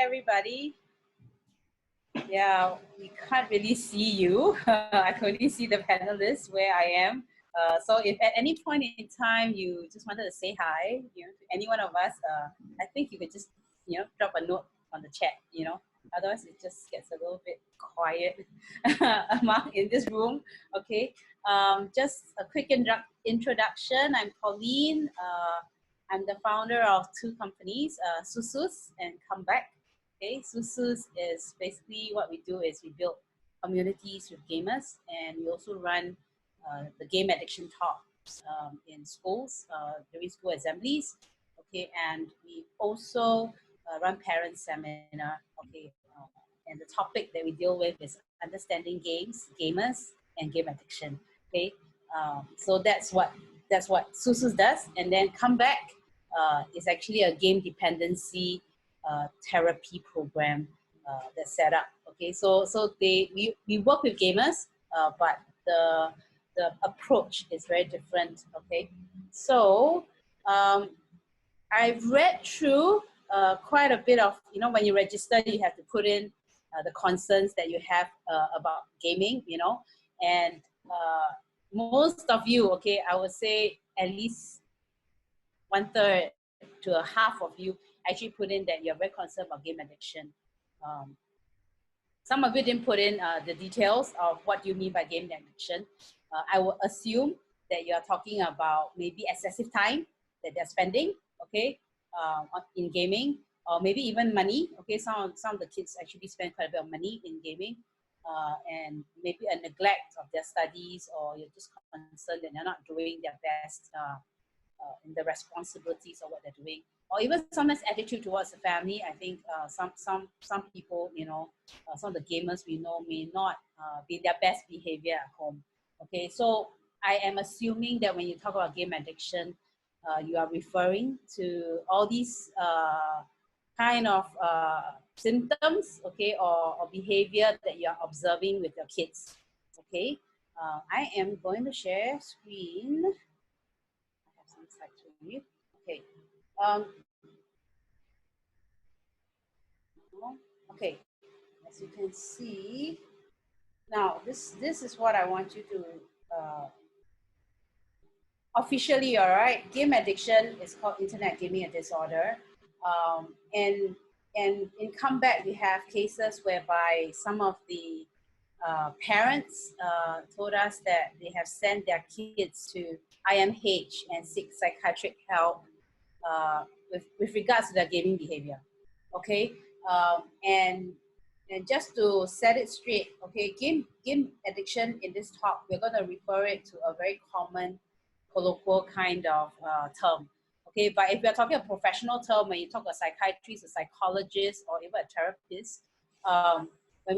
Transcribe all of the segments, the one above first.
everybody. Yeah, we can't really see you. I can only see the panelists where I am. So if at any point in time you just wanted to say hi, to any one of us, I think you could just, drop a note on the chat, Otherwise it just gets a little bit quiet in this room. Okay. Just a quick introduction. I'm Pauline. I'm the founder of two companies, Susus and Comeback. Okay, Susus is basically what we do is we build communities with gamers, and we also run the game addiction talks in schools during school assemblies. Okay, and we also run parent seminar. Okay, and the topic that we deal with is understanding games, gamers, and game addiction. Okay, so that's what Susus does, and then Comeback is actually a game dependency therapy program that's set up. Okay, so we work with gamers, but the approach is very different. Okay, so I've read through quite a bit of, when you register, you have to put in the concerns that you have about gaming, and most of you, okay, I would say at least 1/3 to a half of you actually put in that you're very concerned about game addiction. Some of you didn't put in the details of what you mean by game addiction. I will assume that you're talking about maybe excessive time that they're spending, okay, in gaming, or maybe even money. Okay, some of the kids actually spend quite a bit of money in gaming, and maybe a neglect of their studies, or you're just concerned that they're not doing their best in the responsibilities of what they're doing, or even sometimes attitude towards the family. I think some people, some of the gamers we know may not be their best behavior at home. Okay, so I am assuming that when you talk about game addiction, you are referring to all these kind of symptoms, okay, or behavior that you are observing with your kids. Okay, I am going to share screen. Okay. Okay. As you can see, now this is what I want you to officially, all right. Game addiction is called internet gaming disorder, and in Comeback we have cases whereby some of the parents told us that they have sent their kids to IMH and seek psychiatric help with regards to their gaming behavior. Okay, and just to set it straight, okay, game addiction in this talk, we're going to refer it to a very common colloquial kind of term. Okay, but if we're talking a professional term, when you talk a psychiatrist, a psychologist, or even a therapist, when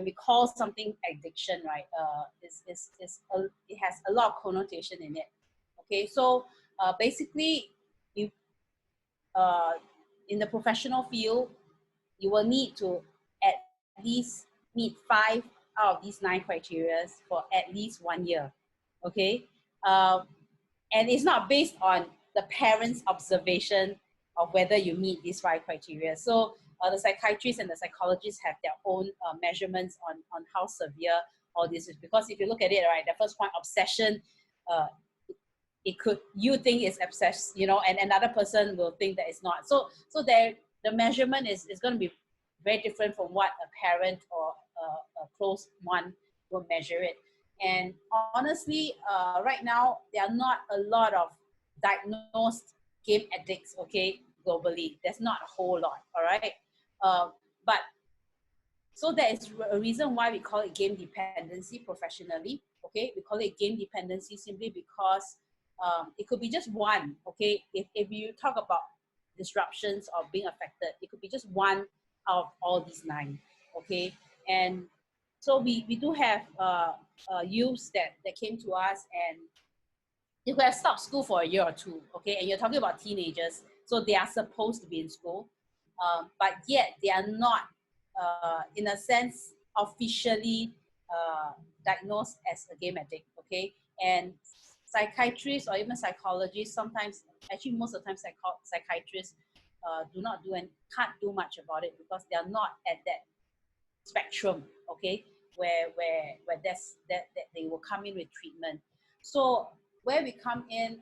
we call something addiction, right, it has a lot of connotation in it. Okay, so basically, in the professional field, you will need to at least meet 5 out of these 9 criteria for at least 1 year. Okay, and it's not based on the parents' observation of whether you meet these 5 criteria. So the psychiatrists and the psychologists have their own measurements on how severe all this is. Because if you look at it, right, the first point, obsession, you think it's obsessed, and another person will think that it's not. So the measurement is going to be very different from what a parent or a close one will measure it. And honestly, right now, there are not a lot of diagnosed game addicts, okay, globally. There's not a whole lot, all right? But so there is a reason why we call it game dependency professionally, okay? We call it game dependency simply because it could be just one, okay? If you talk about disruptions or being affected, it could be just one out of all these 9, okay? And so we do have youths that came to us, and they could have stopped school for a year or 2, okay? And you're talking about teenagers, so they are supposed to be in school, but yet they are not, in a sense, officially diagnosed as a game addict, okay? And psychiatrists or even psychologists, sometimes, actually most of the time psychiatrists do not do and can't do much about it because they are not at that spectrum, okay, where that they will come in with treatment. So where we come in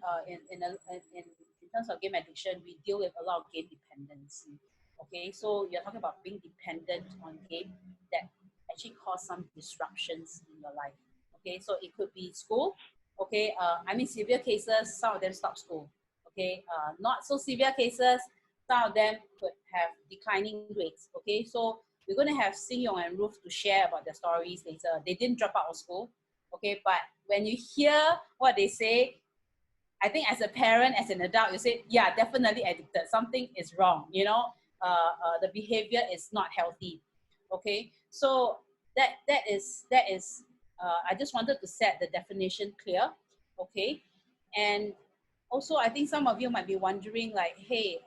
terms of game addiction, we deal with a lot of game dependency. Okay, so you're talking about being dependent on game that actually cause some disruptions in your life. Okay, so it could be school. Okay, I mean severe cases, some of them stop school. Okay, not so severe cases, some of them could have declining grades. Okay, so we're going to have Xing Yong and Ruth to share about their stories later. They didn't drop out of school. Okay, but when you hear what they say, I think as a parent, as an adult, you say, yeah, definitely addicted. Something is wrong, you know. The behavior is not healthy. Okay, so that is I just wanted to set the definition clear. Okay, and also I think some of you might be wondering like, hey,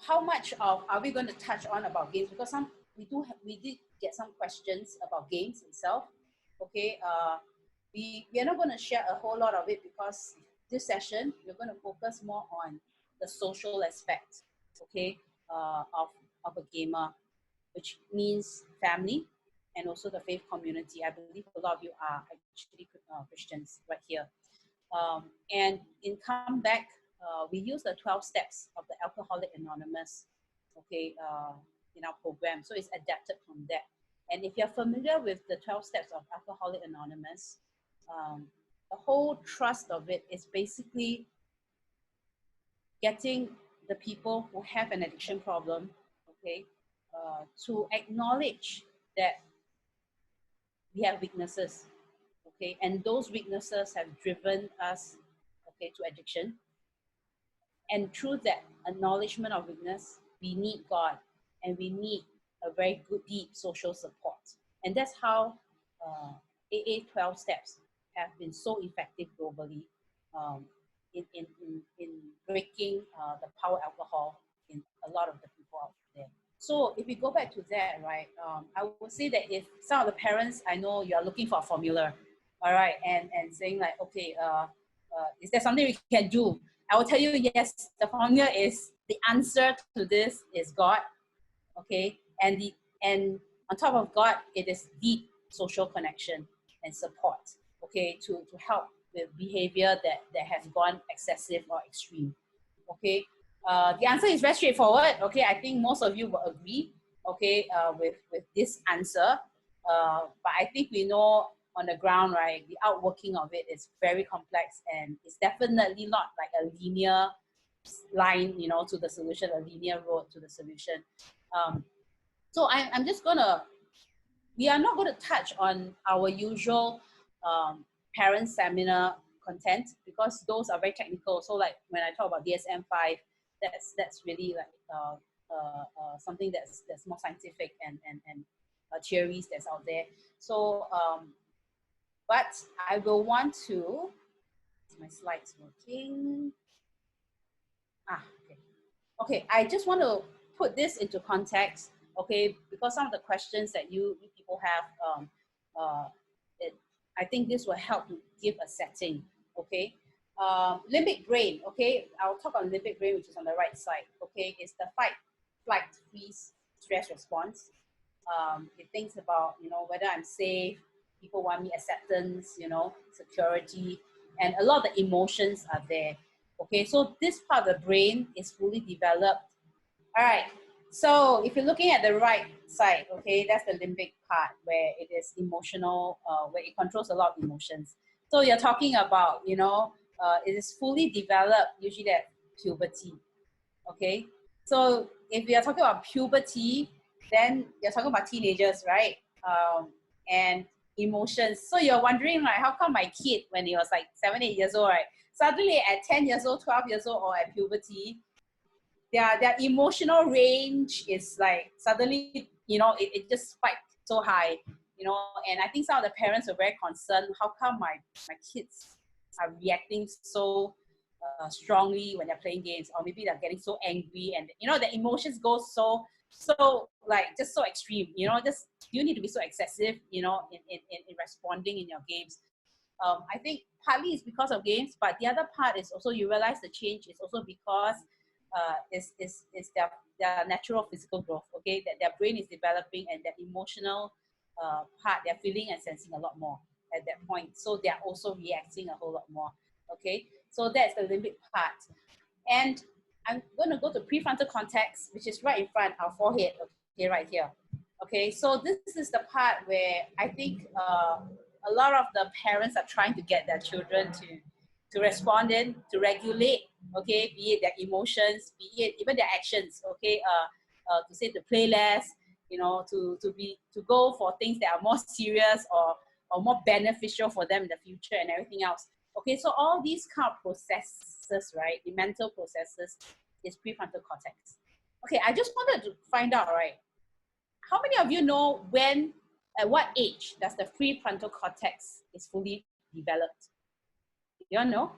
how much of are we going to touch on about games? Because we did get some questions about games itself. Okay, we are not going to share a whole lot of it because this session we're going to focus more on the social aspect, okay, of a gamer, which means family and also the faith community. I believe a lot of you are actually Christians right here. And in comeback, we use the 12 steps of the Alcoholic Anonymous, okay, in our program. So it's adapted from that. And if you're familiar with the 12 steps of Alcoholic Anonymous, the whole thrust of it is basically getting the people who have an addiction problem, okay, to acknowledge that we have weaknesses, okay, and those weaknesses have driven us, okay, to addiction. And through that acknowledgement of weakness, we need God and we need a very good, deep social support. And that's how AA 12 steps have been so effective globally in breaking the power alcohol in a lot of the people out there. So if we go back to that, right, I would say that if some of the parents, I know you're looking for a formula, all right, and saying like, okay, is there something we can do? I will tell you, yes, the formula is, the answer to this is God, okay? And on top of God, it is deep social connection and support, okay, to help with behavior that has gone excessive or extreme, okay? The answer is very straightforward, okay? I think most of you will agree, okay, with this answer. But I think we know on the ground, right, the outworking of it is very complex and it's definitely not like a linear line, you know, to the solution, a linear road to the solution. So I'm just gonna, we are not going to touch on our usual parent seminar content because those are very technical. So like when I talk about DSM-5, that's really like something that's more scientific and theories that's out there. So but I will want to, is my slides working? Okay. Okay, I just want to put this into context, okay, because some of the questions that you people have, I think this will help to give a setting, okay. Limbic brain, okay, I'll talk on limbic brain, which is on the right side, okay. It's the fight, flight, freeze, stress response. It thinks about, you know, whether I'm safe, people want me, acceptance, you know, security, and a lot of the emotions are there. Okay, so this part of the brain is fully developed. All right, so if you're looking at the right side, okay, that's the limbic part where it is emotional, where it controls a lot of emotions. So you're talking about, you know, it is fully developed usually at puberty. Okay, so if we are talking about puberty, then you're talking about teenagers, right? And emotions. So you're wondering, like, how come my kid, when he was like 7, 8 years old, right, suddenly at 10 years old, 12 years old, or at puberty, their emotional range is like suddenly, you know, it just spiked so high, you know. And I think some of the parents are very concerned, how come my kids are reacting so strongly when they're playing games, or maybe they're getting so angry, and you know the emotions go so like just so extreme, you know, just you need to be so excessive, you know, in responding in your games. I think partly it's because of games, but the other part is also you realize the change is also because is their natural physical growth, okay? That their brain is developing and their emotional part, they're feeling and sensing a lot more at that point. So they're also reacting a whole lot more, okay? So that's the limbic part. And I'm going to go to prefrontal cortex, which is right in front, our forehead, okay, right here. Okay, so this is the part where I think a lot of the parents are trying to get their children to respond in, to regulate, okay, be it their emotions, be it even their actions, okay, to say to play less, you know, to go for things that are more serious or more beneficial for them in the future and everything else. Okay, so all these kind of processes, right, the mental processes is prefrontal cortex. Okay, I just wanted to find out, right, how many of you know when, at what age does the prefrontal cortex is fully developed? You all know?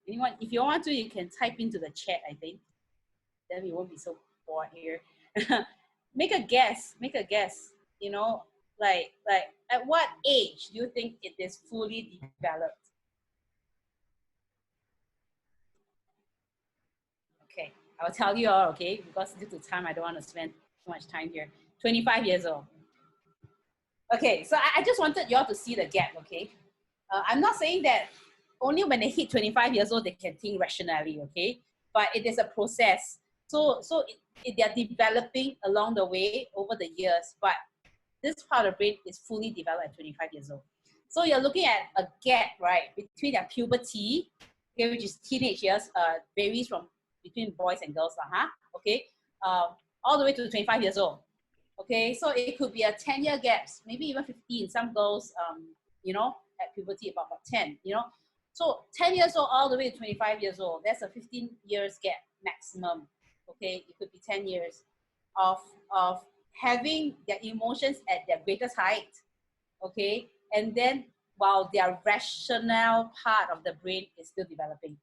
Anyone? If you want to, you can type into the chat, I think. Then we won't be so bored here. Make a guess, you know, like at what age do you think it is fully developed? Okay, I'll tell you all, okay, because due to time, I don't want to spend too much time here. 25 years old. Okay, so I just wanted you all to see the gap, okay? I'm not saying that only when they hit 25 years old, they can think rationally, okay? But it is a process. So they're developing along the way over the years, but this part of the brain is fully developed at 25 years old. So you're looking at a gap, right, between their puberty, okay, which is teenage years, varies from between boys and girls, okay, all the way to 25 years old. Okay, so it could be a 10-year gap, maybe even 15. Some girls, you know, at puberty about 10, you know. So 10 years old all the way to 25 years old, that's a 15 years gap maximum. Okay, it could be 10 years of having their emotions at their greatest height. Okay, and then while their rational part of the brain is still developing.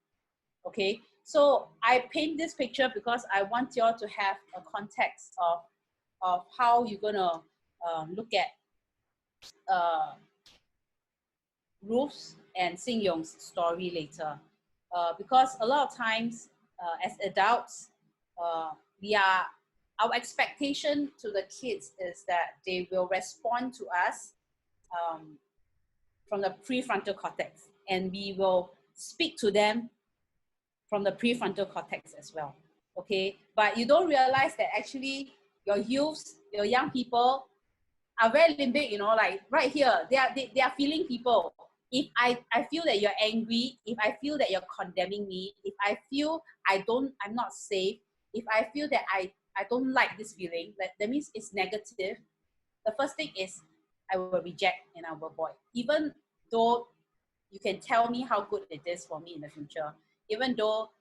Okay, so I paint this picture because I want you all to have a context of how you're gonna look at Ruth and Xing Yong's story later, because a lot of times as adults, our expectation to the kids is that they will respond to us from the prefrontal cortex, and we will speak to them from the prefrontal cortex as well. Okay, but you don't realize that actually your youths, your young people are very limbic, you know, like right here, they are feeling people. If I feel that you're angry, if I feel that you're condemning me, if I feel I'm not safe, if I feel that I don't like this feeling, that means it's negative, the first thing is I will reject and I will avoid. Even though you can tell me how good it is for me in the future, even though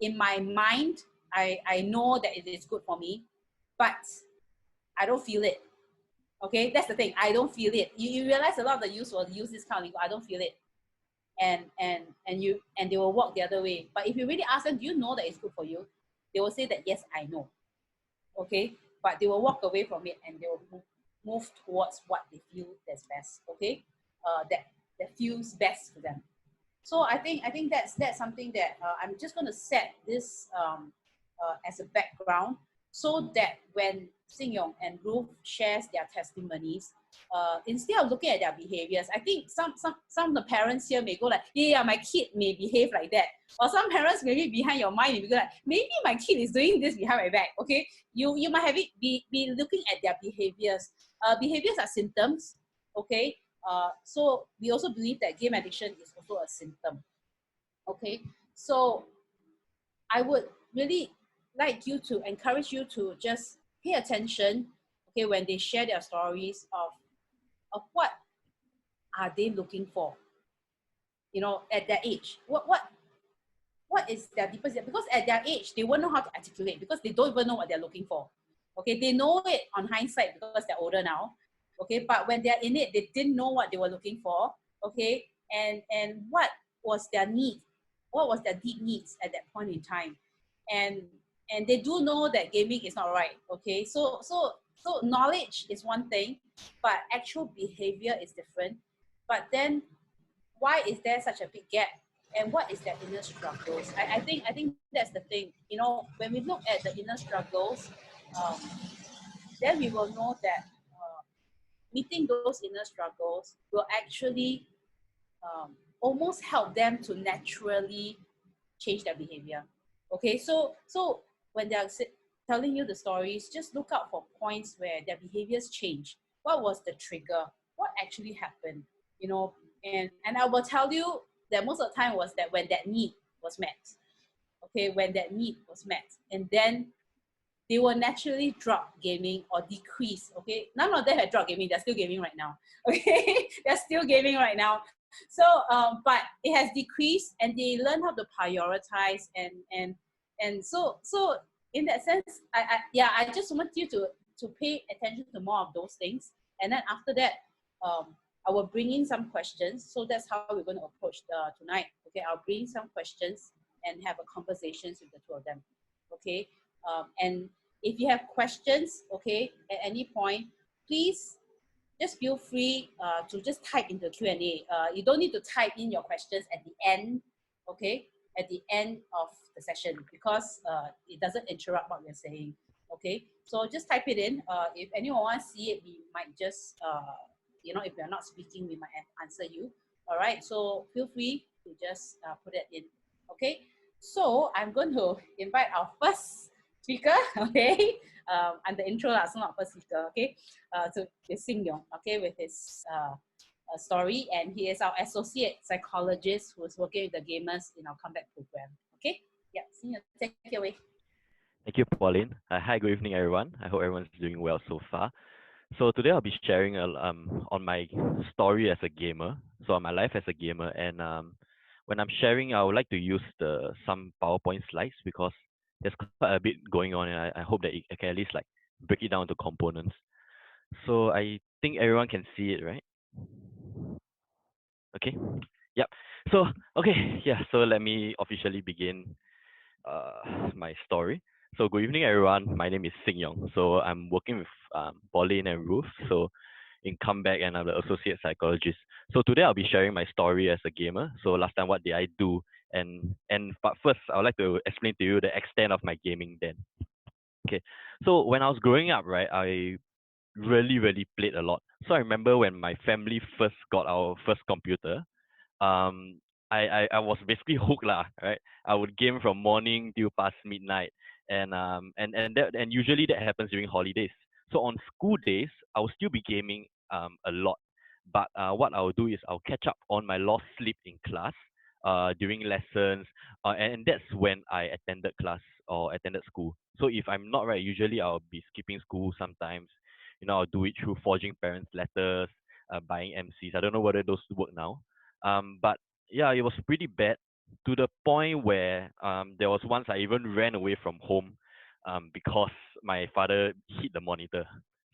in my mind, I know that it is good for me, but I don't feel it. Okay, that's the thing. I don't feel it. You realize a lot of the youth will use this kind of lingo. I don't feel it, and they will walk the other way. But if you really ask them, do you know that it's good for you? They will say that yes, I know. Okay, but they will walk away from it and they will move towards what they feel that's best. Okay, that feels best for them. So I think that's something that I'm just going to set this as a background, so that when Xing Yong and Ruth shares their testimonies, instead of looking at their behaviors, I think some of the parents here may go like, yeah, my kid may behave like that. Or some parents maybe behind your mind, you go like, maybe my kid is doing this behind my back. Okay, you might have it be looking at their behaviors. Behaviors are symptoms. Okay, so we also believe that game addiction is also a symptom. Okay, so I would really like you to encourage you to just pay attention, okay, when they share their stories of what are they looking for, you know, at their age. What is their deepest, because at their age they won't know how to articulate because they don't even know what they're looking for. Okay, they know it on hindsight because they're older now. Okay, but when they're in it, they didn't know what they were looking for. Okay, and what was their need, what was their deep needs at that point in time, and they do know that gaming is not right. Okay, so knowledge is one thing, but actual behavior is different. But then why is there such a big gap? And what is their inner struggles? I think that's the thing. You know, when we look at the inner struggles, um, then we will know that meeting those inner struggles will actually almost help them to naturally change their behavior. Okay, so when they're telling you the stories, just look out for points where their behaviors change. What was the trigger? What actually happened? You know, and I will tell you that most of the time was that when that need was met. Okay, when that need was met, and then they will naturally drop gaming or decrease. Okay, none of them had dropped gaming; they're still gaming right now. Okay, they're still gaming right now. So, but it has decreased, and they learn how to prioritize, and so in that sense, I just want you to pay attention to more of those things, and then after that, I will bring in some questions. So that's how we're going to approach tonight. Okay, I'll bring some questions and have a conversations with the two of them. Okay, and if you have questions, okay, at any point, please just feel free to just type into Q&A. You don't need to type in your questions at the end, okay, at the end of the session, because it doesn't interrupt what we're saying, okay? So just type it in. If anyone wants to see it, we might just, you know, if we're not speaking, we might answer you. All right, so feel free to just put it in, okay? So I'm going to invite our first speaker, okay? And the intro is not first speaker, okay? To Xing Yong, okay, with his story, and he is our associate psychologist who is working with the gamers in our comeback program. Okay, yeah, Xing Yong, take it away. Thank you, Pauline. Hi, good evening, everyone. I hope everyone's doing well so far. So today I'll be sharing on my story as a gamer, so on my life as a gamer, and when I'm sharing, I would like to use some PowerPoint slides because there's quite a bit going on, and I hope that I can at least like break it down into components. So I think everyone can see it, right? Okay. Yep. So okay, yeah. So let me officially begin my story. So good evening, everyone. My name is Xing Yong. So I'm working with Pauline and Ruth. So in comeback, and I'm the associate psychologist. So today I'll be sharing my story as a gamer. So last time, what did I do? But first, I would like to explain to you the extent of my gaming then. Okay. So when I was growing up, right, I really played a lot. So I remember when my family first got our first computer, um I was basically hooked lah, right? I would game from morning till past midnight, and usually that happens during holidays. So on school days, I will still be gaming a lot, but what I'll do is I'll catch up on my lost sleep in class during lessons, and that's when I attended class or attended school. So if I'm not right, usually I'll be skipping school sometimes. You know, I'll do it through forging parents' letters, buying MCs. I don't know whether those work now. But yeah, it was pretty bad to the point where there was once I even ran away from home because my father hid the monitor.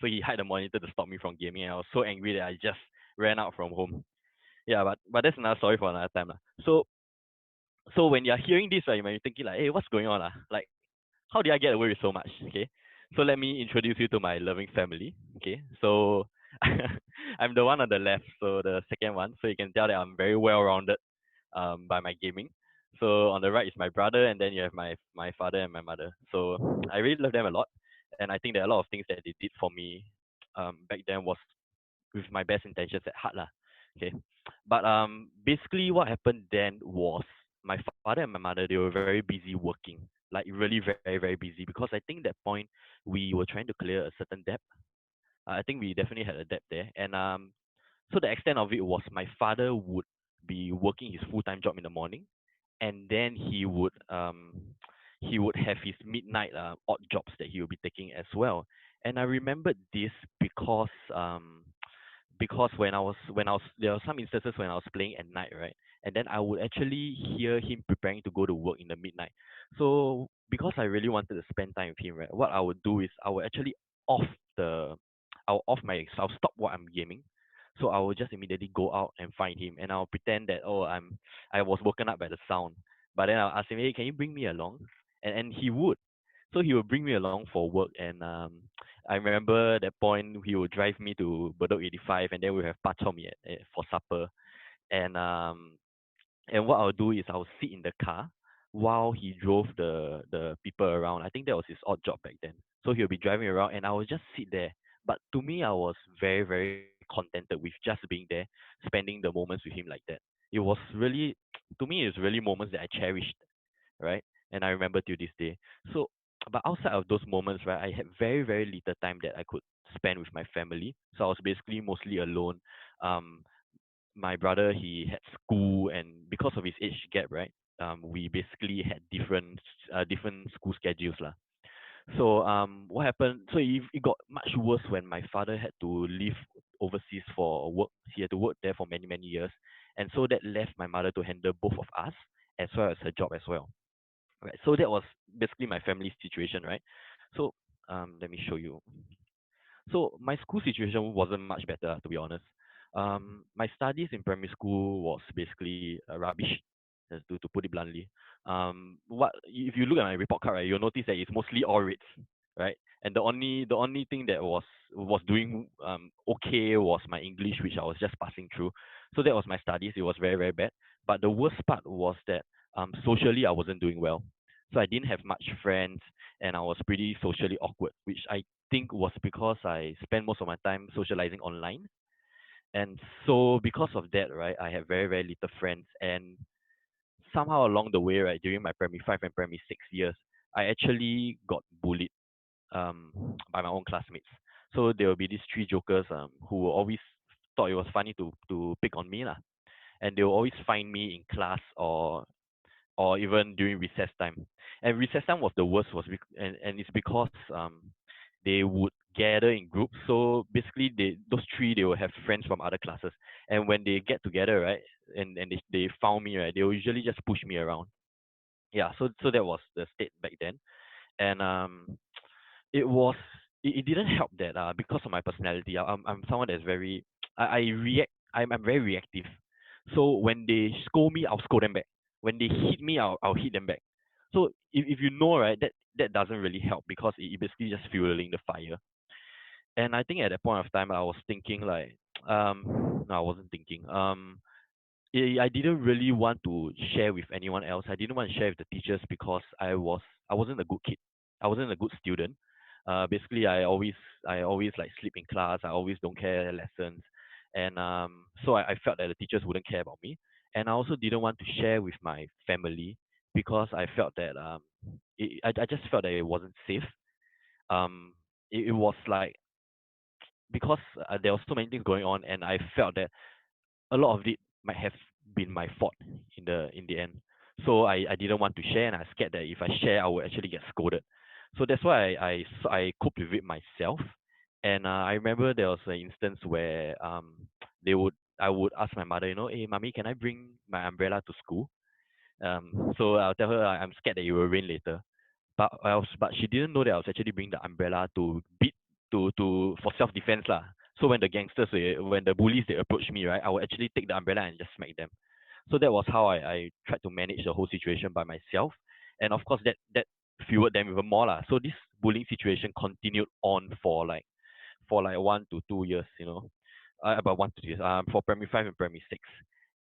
So he hid the monitor to stop me from gaming, and I was so angry that I just ran out from home. Yeah, but that's another story for another time. Lah. So when you're hearing this, right, you might be thinking like, hey, what's going on? Like, how did I get away with so much? Okay. So let me introduce you to my loving family. Okay. So I'm the one on the left, so the second one. So you can tell that I'm very well rounded by my gaming. So on the right is my brother, and then you have my father and my mother. So I really love them a lot, and I think there are a lot of things that they did for me back then was with my best intentions at heart lah. Okay, but basically what happened then was my father and my mother, they were very busy working, like really very busy, because I think that point we were trying to clear a certain debt. I think we definitely had a debt there, and so the extent of it was my father would be working his full-time job in the morning, and then he would have his midnight odd jobs that he would be taking as well. And I remembered this because when I was there were some instances when I was playing at night, right? And then I would actually hear him preparing to go to work in the midnight. So because I really wanted to spend time with him, right? What I would do is I would actually off the I'll stop what I'm gaming. So I will just immediately go out and find him, and I'll pretend that I was woken up by the sound. But then I'll ask him, hey, can you bring me along? And he would. So he would bring me along for work, and I remember that point he would drive me to Bedok 85, and then we have bak chor mee for supper. and what I'll do is I'll sit in the car while he drove the people around. I think that was his odd job back then. So he'll be driving around, and I will just sit there. But to me, I was very, very contented with just being there, spending the moments with him like that. It was really, to me, it's really moments that I cherished, right? And I remember till this day. So, but outside of those moments, right, I had very, very little time that I could spend with my family. So I was basically mostly alone. Um, my brother, he had school, and because of his age gap, right, we basically had different school schedules lah. So what happened? So it got much worse when my father had to leave overseas for work. He had to work there for many, many years, and so that left my mother to handle both of us as well as her job as well. Right. So that was basically my family situation, right? So let me show you. So my school situation wasn't much better, to be honest. My studies in primary school was basically rubbish, to put it bluntly. What if you look at my report card, right? You'll notice that it's mostly all reds, right? And the only thing that was doing okay was my English, which I was just passing through. So that was my studies. It was very, very bad. But the worst part was that socially I wasn't doing well. So I didn't have much friends, and I was pretty socially awkward, which I think was because I spent most of my time socializing online. And so because of that, right, I had very, very little friends. And somehow along the way, right, during my primary 5 and primary 6 years, I actually got bullied by my own classmates. So there will be these three jokers who always thought it was funny to pick on me lah. And they will always find me in class or even during recess time. And recess time was the worst, and it's because they would gather in groups. So basically, those three they will have friends from other classes, and when they get together, right, and they found me, right, they will usually just push me around. Yeah, so that was the state back then, and it was it didn't help that because of my personality, I'm someone that's very I react. I'm very reactive. So when they scold me, I'll scold them back. When they hit me, I'll hit them back. So if you know, right, that doesn't really help because it basically just fueling the fire. And I think at that point of time I was thinking like no, I wasn't thinking. I didn't really want to share with anyone else. I didn't want to share with the teachers because I wasn't a good kid. I wasn't a good student. Basically, I always like sleep in class. I always don't care lessons, and so I felt that the teachers wouldn't care about me. And I also didn't want to share with my family because I felt that I just felt that it wasn't safe. Um, it was like because there was so many things going on, and I felt that a lot of it might have been my fault in the end. So I didn't want to share, and I scared that if I share, I would actually get scolded. So that's why I coped with it myself. And I remember there was an instance where they would I would ask my mother, hey, mommy, can I bring my umbrella to school? So I'll tell her I'm scared that it will rain later. But she didn't know that I was actually bringing the umbrella to beat to for self defense lah. So when the bullies they approach me, right, I would actually take the umbrella and just smack them. So that was how I tried to manage the whole situation by myself, and of course that fueled them even more lah. So this bullying situation continued on for like 1 to 2 years, about 1 to 2 years, for primary 5 and primary 6.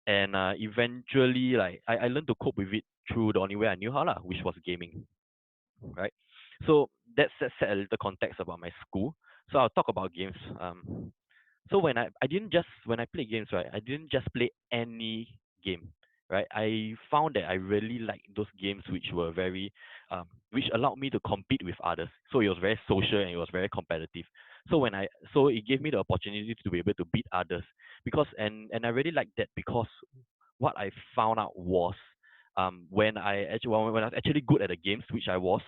And eventually, like I learned to cope with it through the only way I knew how lah, which was gaming, right? So that set a little context about my school. So I'll talk about games. So I didn't just when I play games, right, I didn't just play any game, right? I found that I really like those games which allowed me to compete with others. So it was very social and it was very competitive. So it gave me the opportunity to be able to beat others and I really liked that because what I found out was when I was actually good at the games, which I was,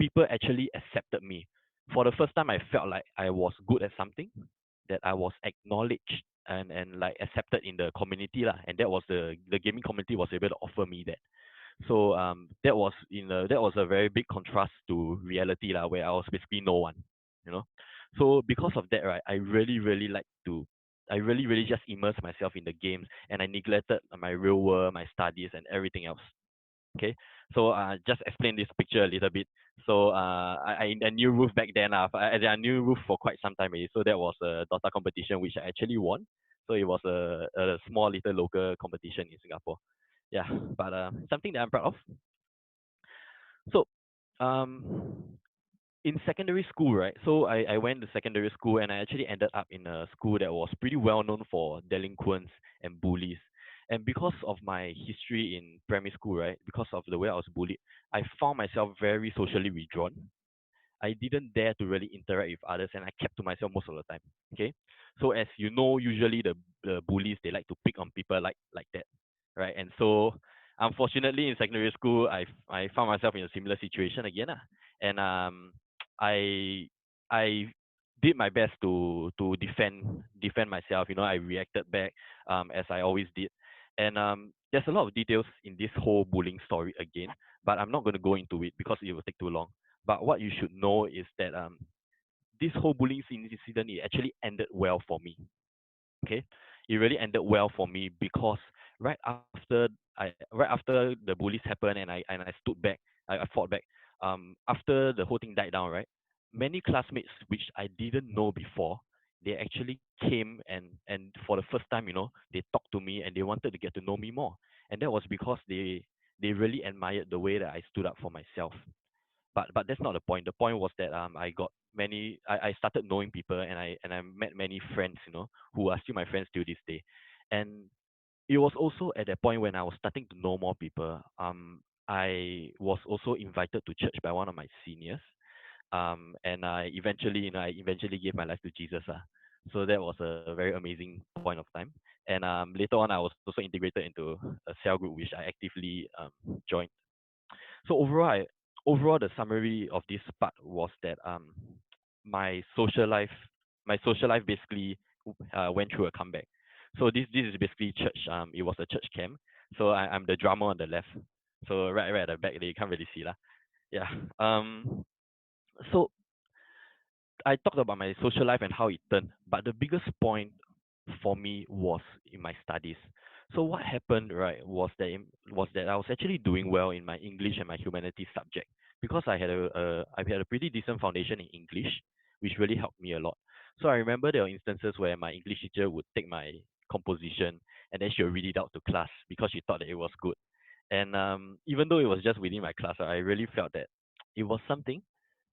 people actually accepted me. For the first time, I felt like I was good at something, that I was acknowledged and like accepted in the community lah. And that was the gaming community was able to offer me that. So that was a very big contrast to reality lah, where I was basically no one, you know. So because of that, right, I really really just immersed myself in the games, and I neglected my real world, my studies, and everything else. Okay, so just explain this picture a little bit. So I knew Ruth back then. I knew Ruth for quite some time already. So that was a DOTA competition which I actually won. So it was a small little local competition in Singapore. Yeah, but something that I'm proud of. So um, in secondary school, right? So I went to secondary school and I actually ended up in a school that was pretty well known for delinquents and bullies. And because of my history in primary school, right? Because of the way I was bullied, I found myself very socially withdrawn. I didn't dare to really interact with others and I kept to myself most of the time. Okay. So as you know, usually the bullies they like to pick on people like that. Right. And so unfortunately in secondary school I found myself in a similar situation again. And I I did my best to defend myself. You know, I reacted back as I always did. And there's a lot of details in this whole bullying story again, but I'm not going to go into it because it will take too long. But what you should know is that this whole bullying incident it actually ended well for me. Okay, it really ended well for me because right after the bullies happened and I stood back, I fought back. After the whole thing died down, right, many classmates which I didn't know before, they actually came and for the first time, you know, they talked to me and they wanted to get to know me more, and that was because they really admired the way that I stood up for myself. But that's not the point. The point was that I got many I started knowing people and I met many friends, you know, who are still my friends till this day. And it was also at that point when I was starting to know more people. I was also invited to church by one of my seniors. And I eventually gave my life to Jesus. So that was a very amazing point of time. And later on I was also integrated into a cell group which I actively joined. So overall, the summary of this part was that my social life, my social life basically went through a comeback. So this is basically church. It was a church camp. So I'm the drummer on the left. So right at the back there, you can't really see lah. Yeah. So I talked about my social life and how it turned, but the biggest point for me was in my studies. So what happened, right, was that I was actually doing well in my English and my humanities subject because I had a pretty decent foundation in English, which really helped me a lot. So I remember there were instances where my English teacher would take my composition and then she would read it out to class because she thought that it was good. And even though it was just within my class, I really felt that it was something.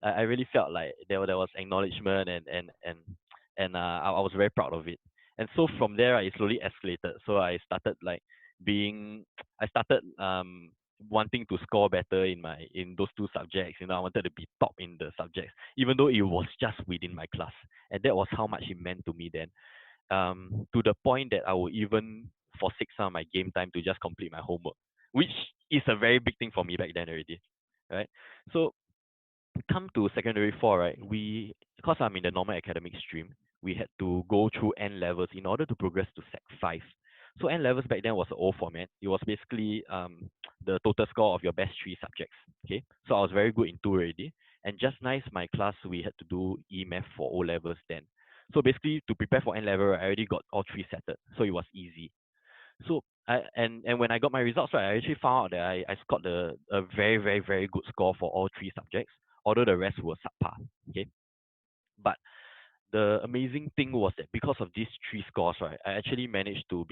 I really felt like there was acknowledgement and I was very proud of it. And so from there, it slowly escalated. So I started being, I started wanting to score better in those two subjects. You know, I wanted to be top in the subjects, even though it was just within my class. And that was how much it meant to me then. To the point that I would even forsake some of my game time to just complete my homework, which is a very big thing for me back then already, right? So come to secondary four, right? Because I'm in the normal academic stream, we had to go through N levels in order to progress to Sec 5. So N levels back then was an old format. It was basically the total score of your best three subjects. Okay, so I was very good in two already, and just nice my class we had to do E Math for O levels then. So basically to prepare for N level, I already got all three settled, so it was easy. So and when I got my results right, I actually found out that I scored a very very very good score for all three subjects, although the rest were subpar. Okay, but the amazing thing was that because of these three scores, right, I actually managed to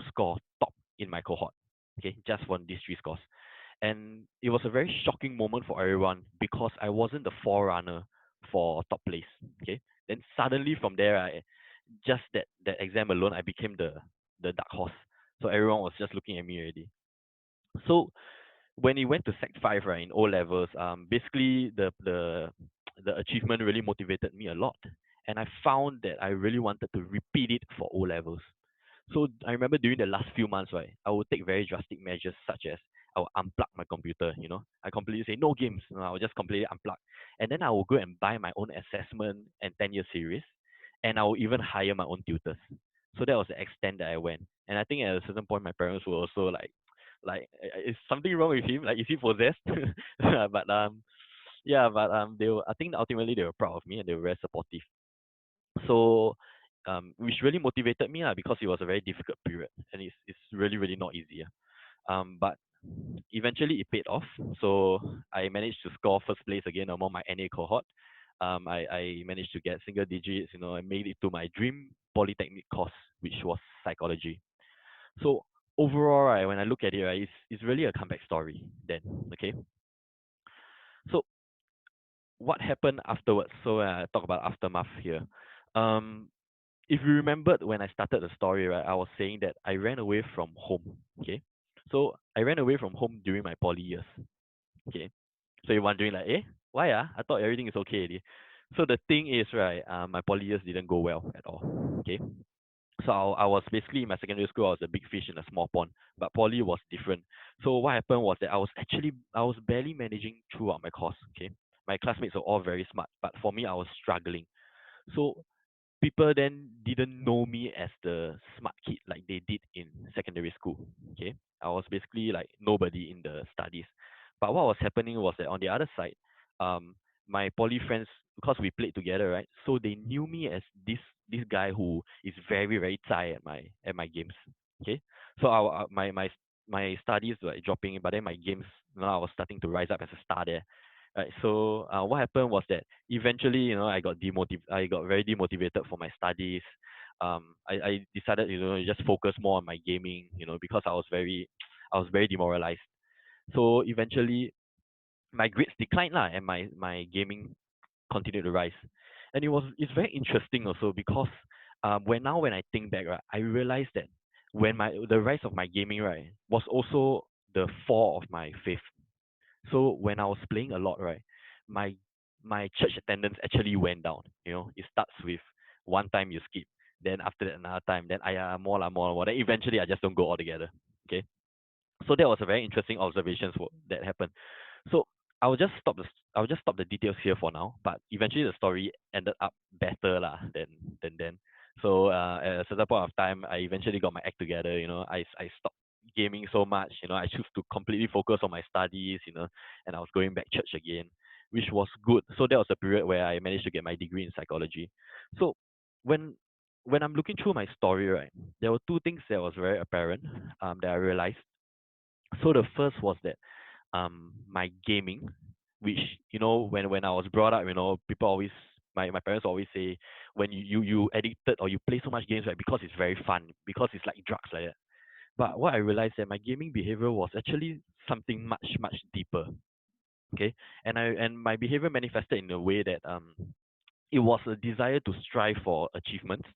score top in my cohort. Okay, just from these three scores, and it was a very shocking moment for everyone because I wasn't the forerunner for top place. Okay, then suddenly from there, just that exam alone, I became the dark horse. So everyone was just looking at me already. So when it went to Sec 5, right, in O levels, basically the achievement really motivated me a lot, and I found that I really wanted to repeat it for O levels. So I remember during the last few months, right, I would take very drastic measures such as I will unplug my computer, you know. I completely say no games, I will just completely unplug. And then I will go and buy my own assessment and 10-year series, and I will even hire my own tutors. So that was the extent that I went. And I think at a certain point, my parents were also like, is something wrong with him? Like, is he possessed? but yeah, but they were, I think ultimately they were proud of me and they were very supportive. So which really motivated me because it was a very difficult period and it's really really not easy. But eventually it paid off. So I managed to score first place again among my NA cohort. I managed to get single digits, you know, I made it to my dream polytechnic course, which psychology. So overall, right, when I look at it, right, it's really a comeback story then, okay? So what happened afterwards? So I talk about aftermath here. Um, if you remembered when I started the story, right, I was saying that I ran away from home, okay? So I ran away from home during my poly years, okay? So you're wondering like, why I thought everything is okay already. So the thing is, right, my poly years didn't go well at all, okay? So I was basically in my secondary school, I was a big fish in a small pond, but poly was different. So what happened was that I was barely managing throughout my course. Okay, my classmates were all very smart, but for me, I was struggling. So people then didn't know me as the smart kid like they did in secondary school. Okay, I was basically like nobody in the studies. But what was happening was that on the other side, um, my poly friends, because we played together, right? So they knew me as this guy who is very very zai at my games. Okay, so my studies were like dropping, but then my games, I was starting to rise up as a star there. Right. So what happened was that eventually, I got very demotivated for my studies. I decided, just focus more on my gaming, because I was very demoralized. So eventually, my grades declined lah, and my gaming continued to rise. And it's very interesting also because when I think back, right, I realized that when the rise of my gaming, right, was also the fall of my faith. So when I was playing a lot, right, my my church attendance actually went down. It starts with one time you skip, then after that another time, then more la more la more. Then eventually I just don't go altogether. Okay, so that was a very interesting observation that happened. So I'll just stop the details here for now. But eventually the story ended up better lah than then. So at a certain point of time, I eventually got my act together. I stopped gaming so much. I choose to completely focus on my studies. And I was going back church again, which was good. So that was a period where I managed to get my degree in psychology. So when I'm looking through my story, right, there were two things that was very apparent that I realized. So the first was that my gaming, which when I was brought up, people always my parents always say when you addicted or you play so much games, right, because it's very fun, because it's like drugs like that. But what I realized that my gaming behavior was actually something much much deeper. Okay, and my behavior manifested in a way that it was a desire to strive for achievements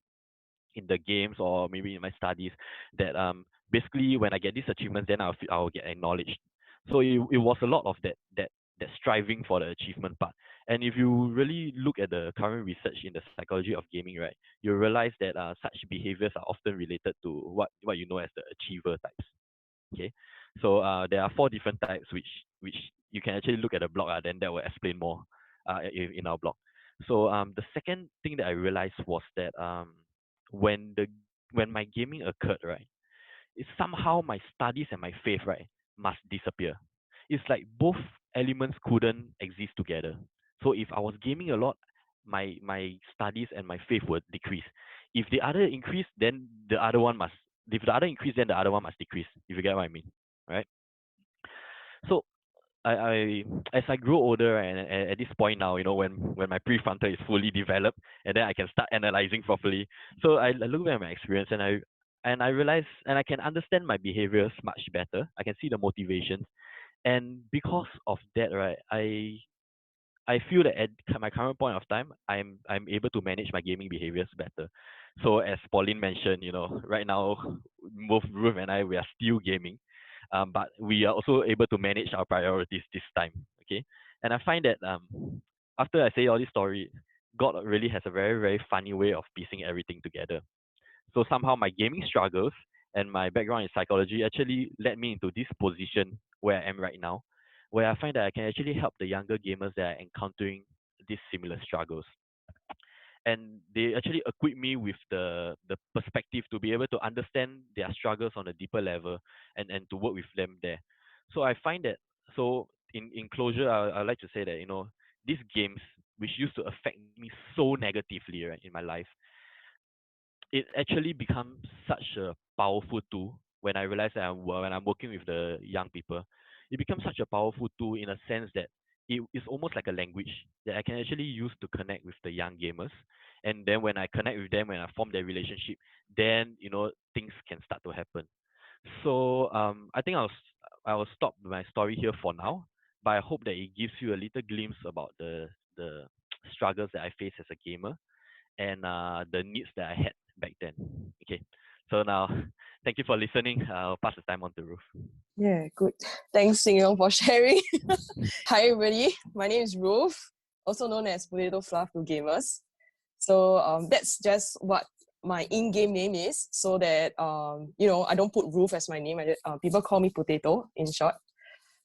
in the games or maybe in my studies that basically when I get these achievements, then I'll get acknowledged. So it was a lot of that striving for the achievement part. And if you really look at the current research in the psychology of gaming, right, you realize that such behaviors are often related to what you know as the achiever types. Okay, so there are four different types which you can actually look at the blog, then that will explain more in our blog. So the second thing that I realized was that when the when my gaming occurred, right, it's somehow my studies and my faith, right, must disappear. It's like both elements couldn't exist together. So if I was gaming a lot, my studies and my faith would decrease. If the other increase, then the other one must. If the other increase, then the other one must decrease. If you get what I mean, right? So I as I grow older, right, and at this point now, when my prefrontal is fully developed, and then I can start analyzing properly. So I look back at my experience, and I realize, and I can understand my behaviors much better. I can see the motivations, and because of that, right, I feel that at my current point of time, I'm able to manage my gaming behaviors better. So as Pauline mentioned, right now, both Ruth and I, we are still gaming, but we are also able to manage our priorities this time. Okay, and I find that after I say all this story, God really has a very very funny way of piecing everything together. So somehow my gaming struggles and my background in psychology actually led me into this position where I am right now, where I find that I can actually help the younger gamers that are encountering these similar struggles. And they actually equip me with the perspective to be able to understand their struggles on a deeper level and to work with them there. So I find that, so in closure, I like to say that, these games which used to affect me so negatively, right, in my life, it actually becomes such a powerful tool when I realize that when I'm working with the young people. It becomes such a powerful tool in a sense that it is almost like a language that I can actually use to connect with the young gamers. And then when I connect with them, when I form their relationship, then things things can start to happen. So I think I'll stop my story here for now, but I hope that it gives you a little glimpse about the struggles that I face as a gamer and the needs that I had back then. Okay, so now thank you for listening. I'll pass the time on to Ruth. Yeah, good. Thanks, Xing Yong, for sharing. Hi, everybody. My name is Ruth, also known as Potato Fluff to Gamers. So that's just what my in-game name is, so that I don't put Ruth as my name. People call me Potato in short.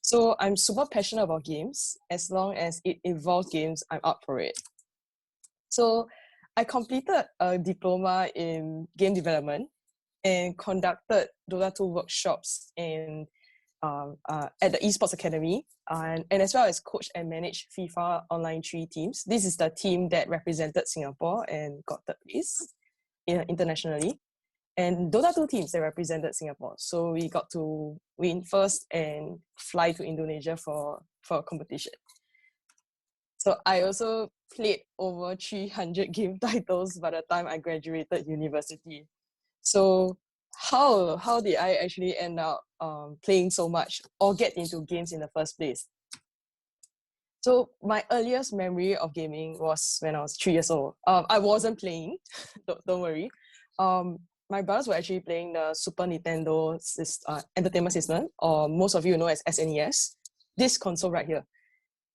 So I'm super passionate about games. As long as it involves games, I'm up for it. So I completed a diploma in game development and conducted DOTA 2 workshops at the Esports Academy, and as well as coached and managed FIFA Online 3 teams. This is the team that represented Singapore and got third place internationally. And DOTA 2 teams that represented Singapore. So we got to win first and fly to Indonesia for a competition. So I also played over 300 game titles by the time I graduated university. So how did I actually end up playing so much or get into games in the first place? So my earliest memory of gaming was when I was 3 years old. I wasn't playing, don't worry. My brothers were actually playing the Super Nintendo Entertainment System, or most of you know as SNES, this console right here.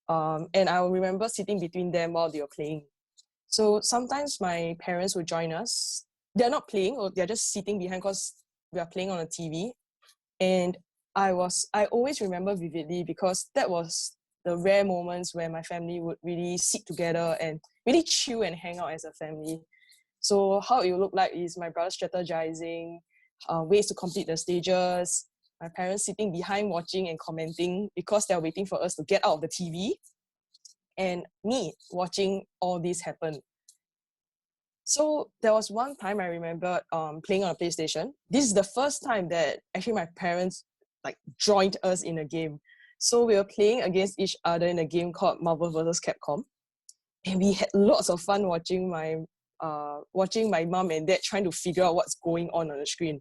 And I remember sitting between them while they were playing. So sometimes my parents would join us. They're not playing, or they're just sitting behind because we are playing on a TV. And I always remember vividly, because that was the rare moments where my family would really sit together and really chill and hang out as a family. So how it would look like is my brother strategizing, ways to complete the stages, my parents sitting behind watching and commenting because they're waiting for us to get out of the TV, and me watching all this happen. So there was one time I remember playing on a PlayStation. This is the first time that actually my parents joined us in a game. So we were playing against each other in a game called Marvel vs. Capcom. And we had lots of fun watching my mom and dad trying to figure out what's going on the screen.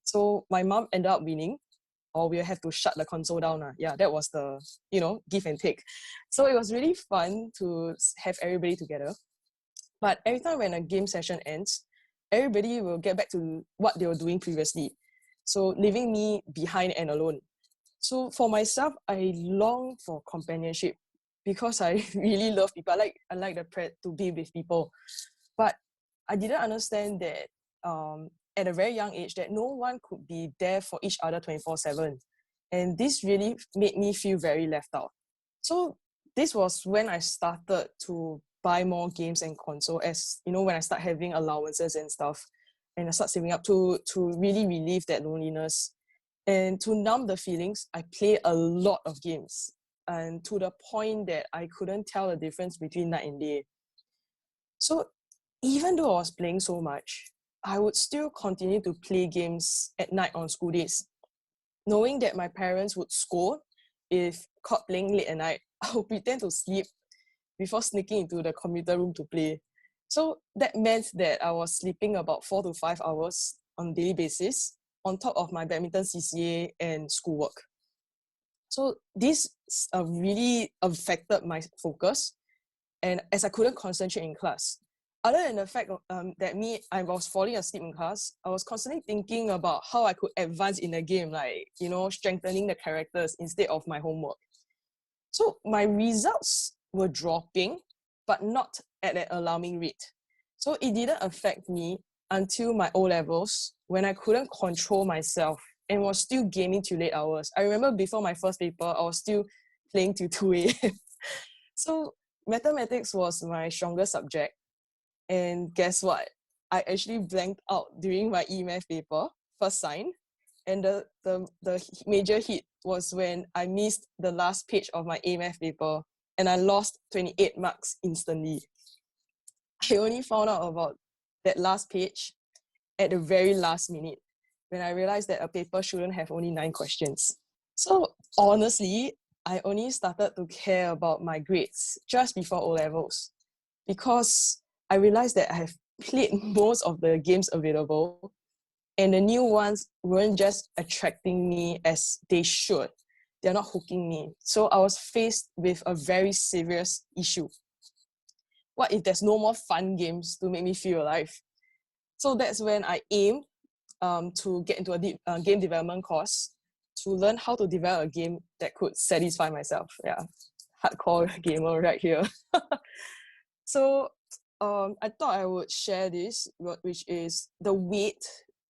So my mom ended up winning, or we'll have to shut the console down. Yeah, that was the, give and take. So it was really fun to have everybody together. But every time when a game session ends, everybody will get back to what they were doing previously. So leaving me behind and alone. So for myself, I long for companionship because I really love people. I like to be with people. But I didn't understand that at a very young age that no one could be there for each other 24/7. And this really made me feel very left out. So this was when I started to buy more games and console, as when I start having allowances and stuff, and I start saving up to really relieve that loneliness. And to numb the feelings, I play a lot of games, and to the point that I couldn't tell the difference between night and day. So even though I was playing so much, I would still continue to play games at night on school days, knowing that my parents would scold if caught playing late at night. I would pretend to sleep before sneaking into the computer room to play. So that meant that I was sleeping about 4 to 5 hours on a daily basis, on top of my badminton CCA and schoolwork. So this really affected my focus, and as I couldn't concentrate in class. Other than the fact that I was falling asleep in class, I was constantly thinking about how I could advance in the game, strengthening the characters instead of my homework. So my results were dropping, but not at an alarming rate. So it didn't affect me until my O-levels, when I couldn't control myself and was still gaming till late hours. I remember before my first paper, I was still playing till 2 a.m. So mathematics was my strongest subject. And guess what? I actually blanked out during my E-math paper, first sign. And the major hit was when I missed the last page of my A-math paper and I lost 28 marks instantly. I only found out about that last page at the very last minute when I realized that a paper shouldn't have only 9 questions. So honestly, I only started to care about my grades just before O-levels, because I realized that I have played most of the games available And the new ones weren't just attracting me as they should. They're not hooking me. So I was faced with a very serious issue. What if there's no more fun games to make me feel alive? So that's when I aimed to get into a game development course to learn how to develop a game that could satisfy myself. Yeah, hardcore gamer right here. So I thought I would share this, which is the wait.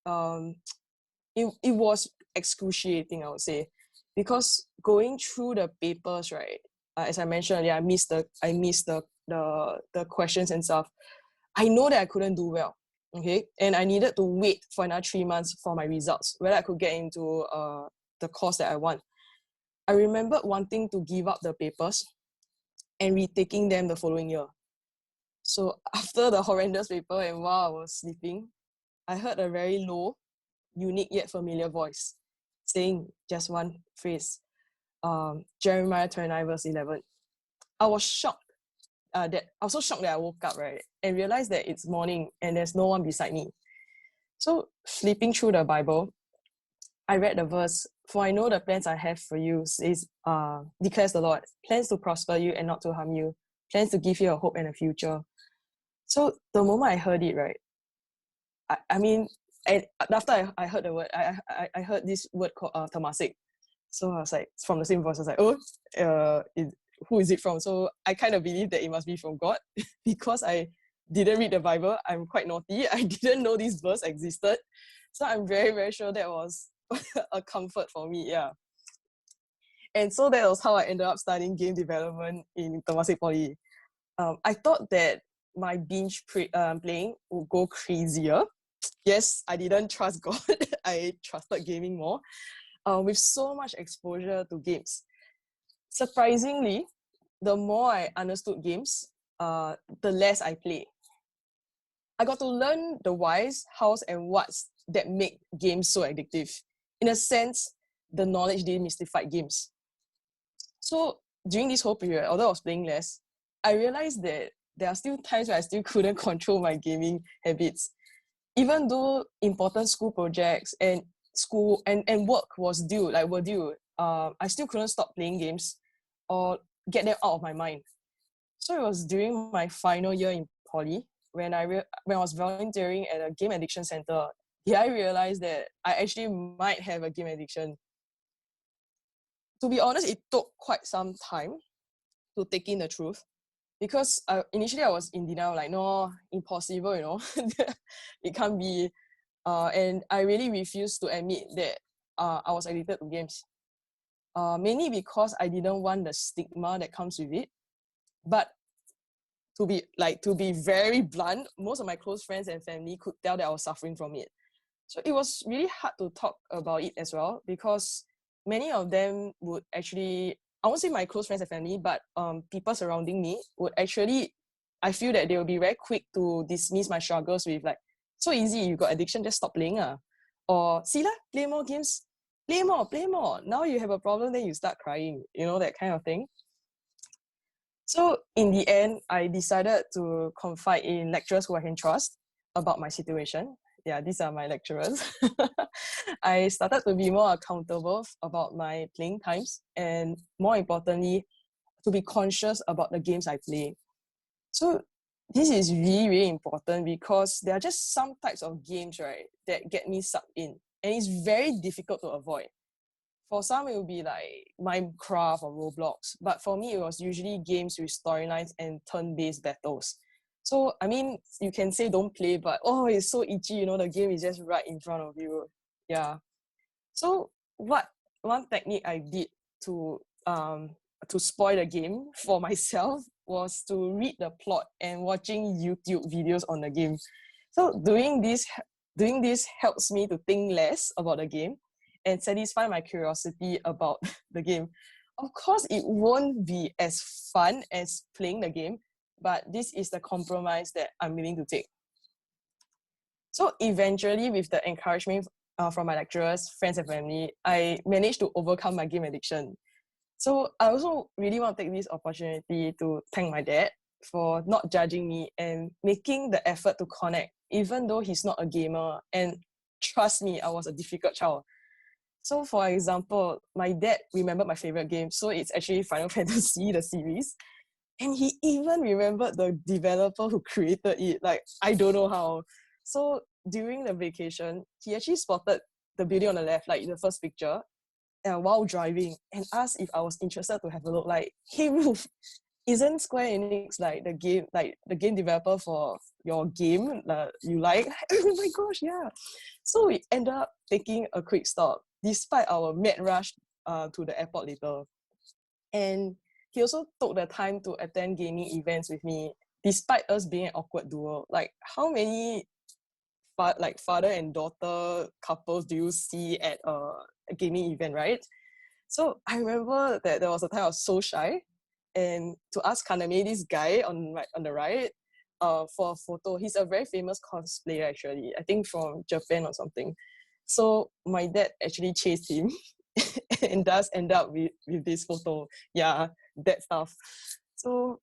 It was excruciating, I would say, because going through the papers, right? As I mentioned earlier, I missed the questions and stuff. I know that I couldn't do well, okay, and I needed to wait for another 3 months for my results, whether I could get into the course that I want. I remembered wanting to give up the papers and retaking them the following year. So after the horrendous paper and while I was sleeping, I heard a very low, unique yet familiar voice saying just one phrase, Jeremiah 29 verse 11. I was shocked. I was so shocked that I woke up, right, and realized that it's morning and there's no one beside me. So flipping through the Bible, I read the verse, "For I know the plans I have for you," says, declares the Lord, "plans to prosper you and not to harm you, plans to give you a hope and a future." So the moment I heard it, right, I mean, and after I heard the word, I heard this word called Temasek. So I was like, from the same voice, I was like, who is it from? So I kind of believe that it must be from God because I didn't read the Bible. I'm quite naughty. I didn't know this verse existed. So I'm very, very sure that was a comfort for me, yeah. And so that was how I ended up studying game development in Temasek Poly. I thought that my binge playing would go crazier. Yes, I didn't trust God. I trusted gaming more. With so much exposure to games. Surprisingly, the more I understood games, the less I play. I got to learn the whys, hows, and whats that make games so addictive. In a sense, the knowledge demystified games. So during this whole period, although I was playing less, I realized that there are still times where I still couldn't control my gaming habits. Even though important school projects and school and work were due, I still couldn't stop playing games or get them out of my mind. So it was during my final year in poly when I was volunteering at a game addiction center. Yeah, I realized that I actually might have a game addiction. To be honest, it took quite some time to take in the truth because initially I was in denial, like, no, impossible, it can't be. And I really refused to admit that I was addicted to games. Mainly because I didn't want the stigma that comes with it. But to be very blunt, most of my close friends and family could tell that I was suffering from it. So it was really hard to talk about it as well because many of them would actually, I won't say my close friends and family, but people surrounding me would actually, I feel that they will be very quick to dismiss my struggles with like, so easy, you got addiction, just stop playing. Or see lah, play more games, play more. Now you have a problem, then you start crying, that kind of thing. So in the end, I decided to confide in lecturers who I can trust about my situation. Yeah, these are my lecturers. I started to be more accountable about my playing times and more importantly, to be conscious about the games I play. So this is really, really important because there are just some types of games, right, that get me sucked in. And it's very difficult to avoid. For some, it will be like Minecraft or Roblox. But for me, it was usually games with storylines and turn-based battles. So, I mean, you can say don't play, but oh, it's so itchy, the game is just right in front of you. Yeah. So one technique I did to spoil the game for myself was to read the plot and watching YouTube videos on the game. So doing this helps me to think less about the game and satisfy my curiosity about the game. Of course, it won't be as fun as playing the game, but this is the compromise that I'm willing to take. So eventually, with the encouragement from my lecturers, friends, and family, I managed to overcome my game addiction. So I also really want to take this opportunity to thank my dad for not judging me and making the effort to connect, even though he's not a gamer, and trust me, I was a difficult child. So for example, my dad remembered my favorite game. So it's actually Final Fantasy, the series. And he even remembered the developer who created it. Like, I don't know how. So during the vacation, he actually spotted the building on the left, like the first picture, while driving, and asked if I was interested to have a look. Like, hey Ruth, isn't Square Enix like the game developer for your game you like? Oh my gosh, yeah. So we ended up taking a quick stop despite our mad rush to the airport later. And he also took the time to attend gaming events with me, despite us being an awkward duo. Like, how many father and daughter couples do you see at a gaming event, right? So I remember that there was a time I was so shy, and to ask Kaname, this guy on the right, for a photo. He's a very famous cosplayer actually, I think from Japan or something. So my dad actually chased him and does end up with this photo. Yeah, that stuff. So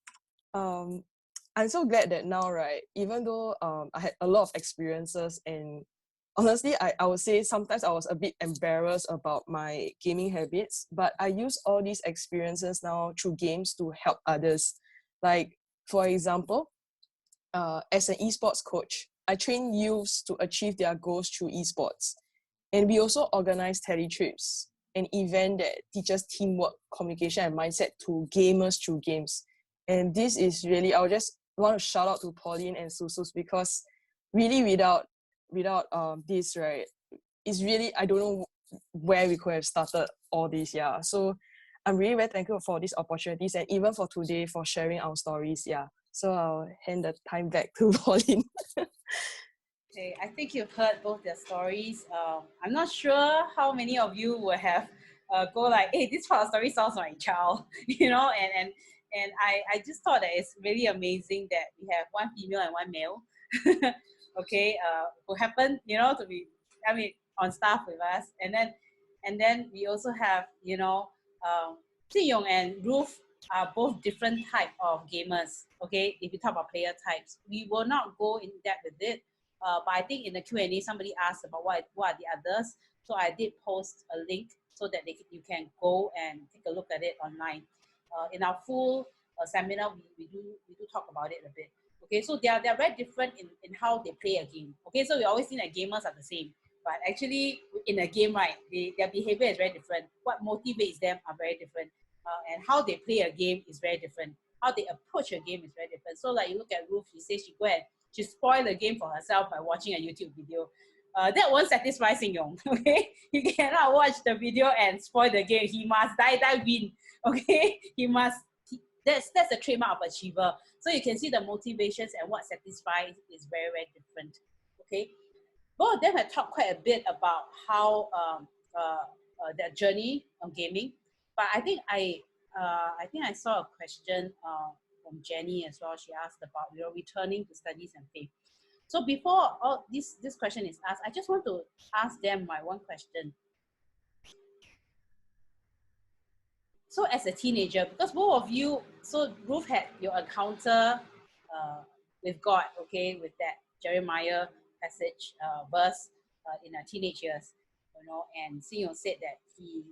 I'm so glad that now, right, even though I had a lot of experiences, and honestly, I would say sometimes I was a bit embarrassed about my gaming habits, but I use all these experiences now through games to help others. Like, for example, as an esports coach, I train youths to achieve their goals through esports. And we also organize teletrips, an event that teaches teamwork, communication, and mindset to gamers through games. And this is really, I would just want to shout out to Pauline and Susus, because really without this, right, it's really, I don't know where we could have started all this, yeah. So I'm really very thankful for these opportunities, and even for today for sharing our stories, yeah. So I'll hand the time back to Pauline. Okay, I think you've heard both their stories. I'm not sure how many of you will have go like, hey, this part of story sounds like a child, and I just thought that it's really amazing that we have one female and one male, okay, who happen, to be, on staff with us, and then we also have, Xing Yong and Ruth are both different type of gamers, okay, if you talk about player types. We will not go in depth with it, but I think in the Q&A, somebody asked about what are the others. So I did post a link so that you can go and take a look at it online. In our full seminar, we do talk about it a bit. Okay, so they are very different in how they play a game. Okay, so we always think that gamers are the same, but actually in a game, right, their behavior is very different. What motivates them are very different, and how they play a game is very different. How they approach a game is very different. So like you look at Ruth, she says she spoiled the game for herself by watching a YouTube video. That won't satisfy Xing Yong, okay? He cannot watch the video and spoil the game. He must die win, okay? That's the trademark of achiever. So you can see the motivations and what satisfies is very, very different, okay? Both of them have talked quite a bit about how their journey on gaming, but I think I saw a question from Jenny as well. She asked about returning to studies and faith. So before all this question is asked, I just want to ask them my one question. So as a teenager, because both of you, so Ruth had your encounter with God, okay, with that Jeremiah passage verse in her teenage years, and Xing Yong said that he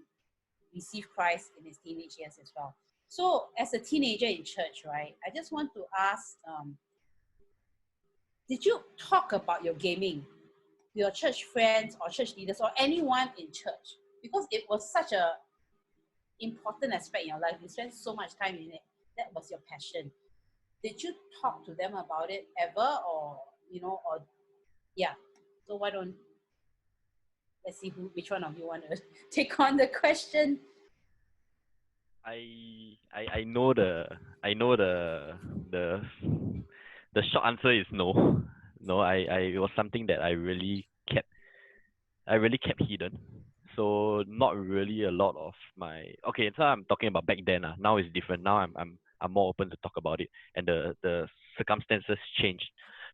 received Christ in his teenage years as well. So as a teenager in church, right, I just want to ask, did you talk about your gaming with your church friends or church leaders or anyone in church? Because it was such a important aspect in your life. You spent so much time in it. That was your passion. Did you talk to them about it ever, or yeah? So why don't let's see which one of you want to take on the question. I know the short answer is no. No, it was something that I really kept hidden. So not really a lot of my, okay, so I'm talking about back then. Now it's different. Now I'm more open to talk about it, and the circumstances changed.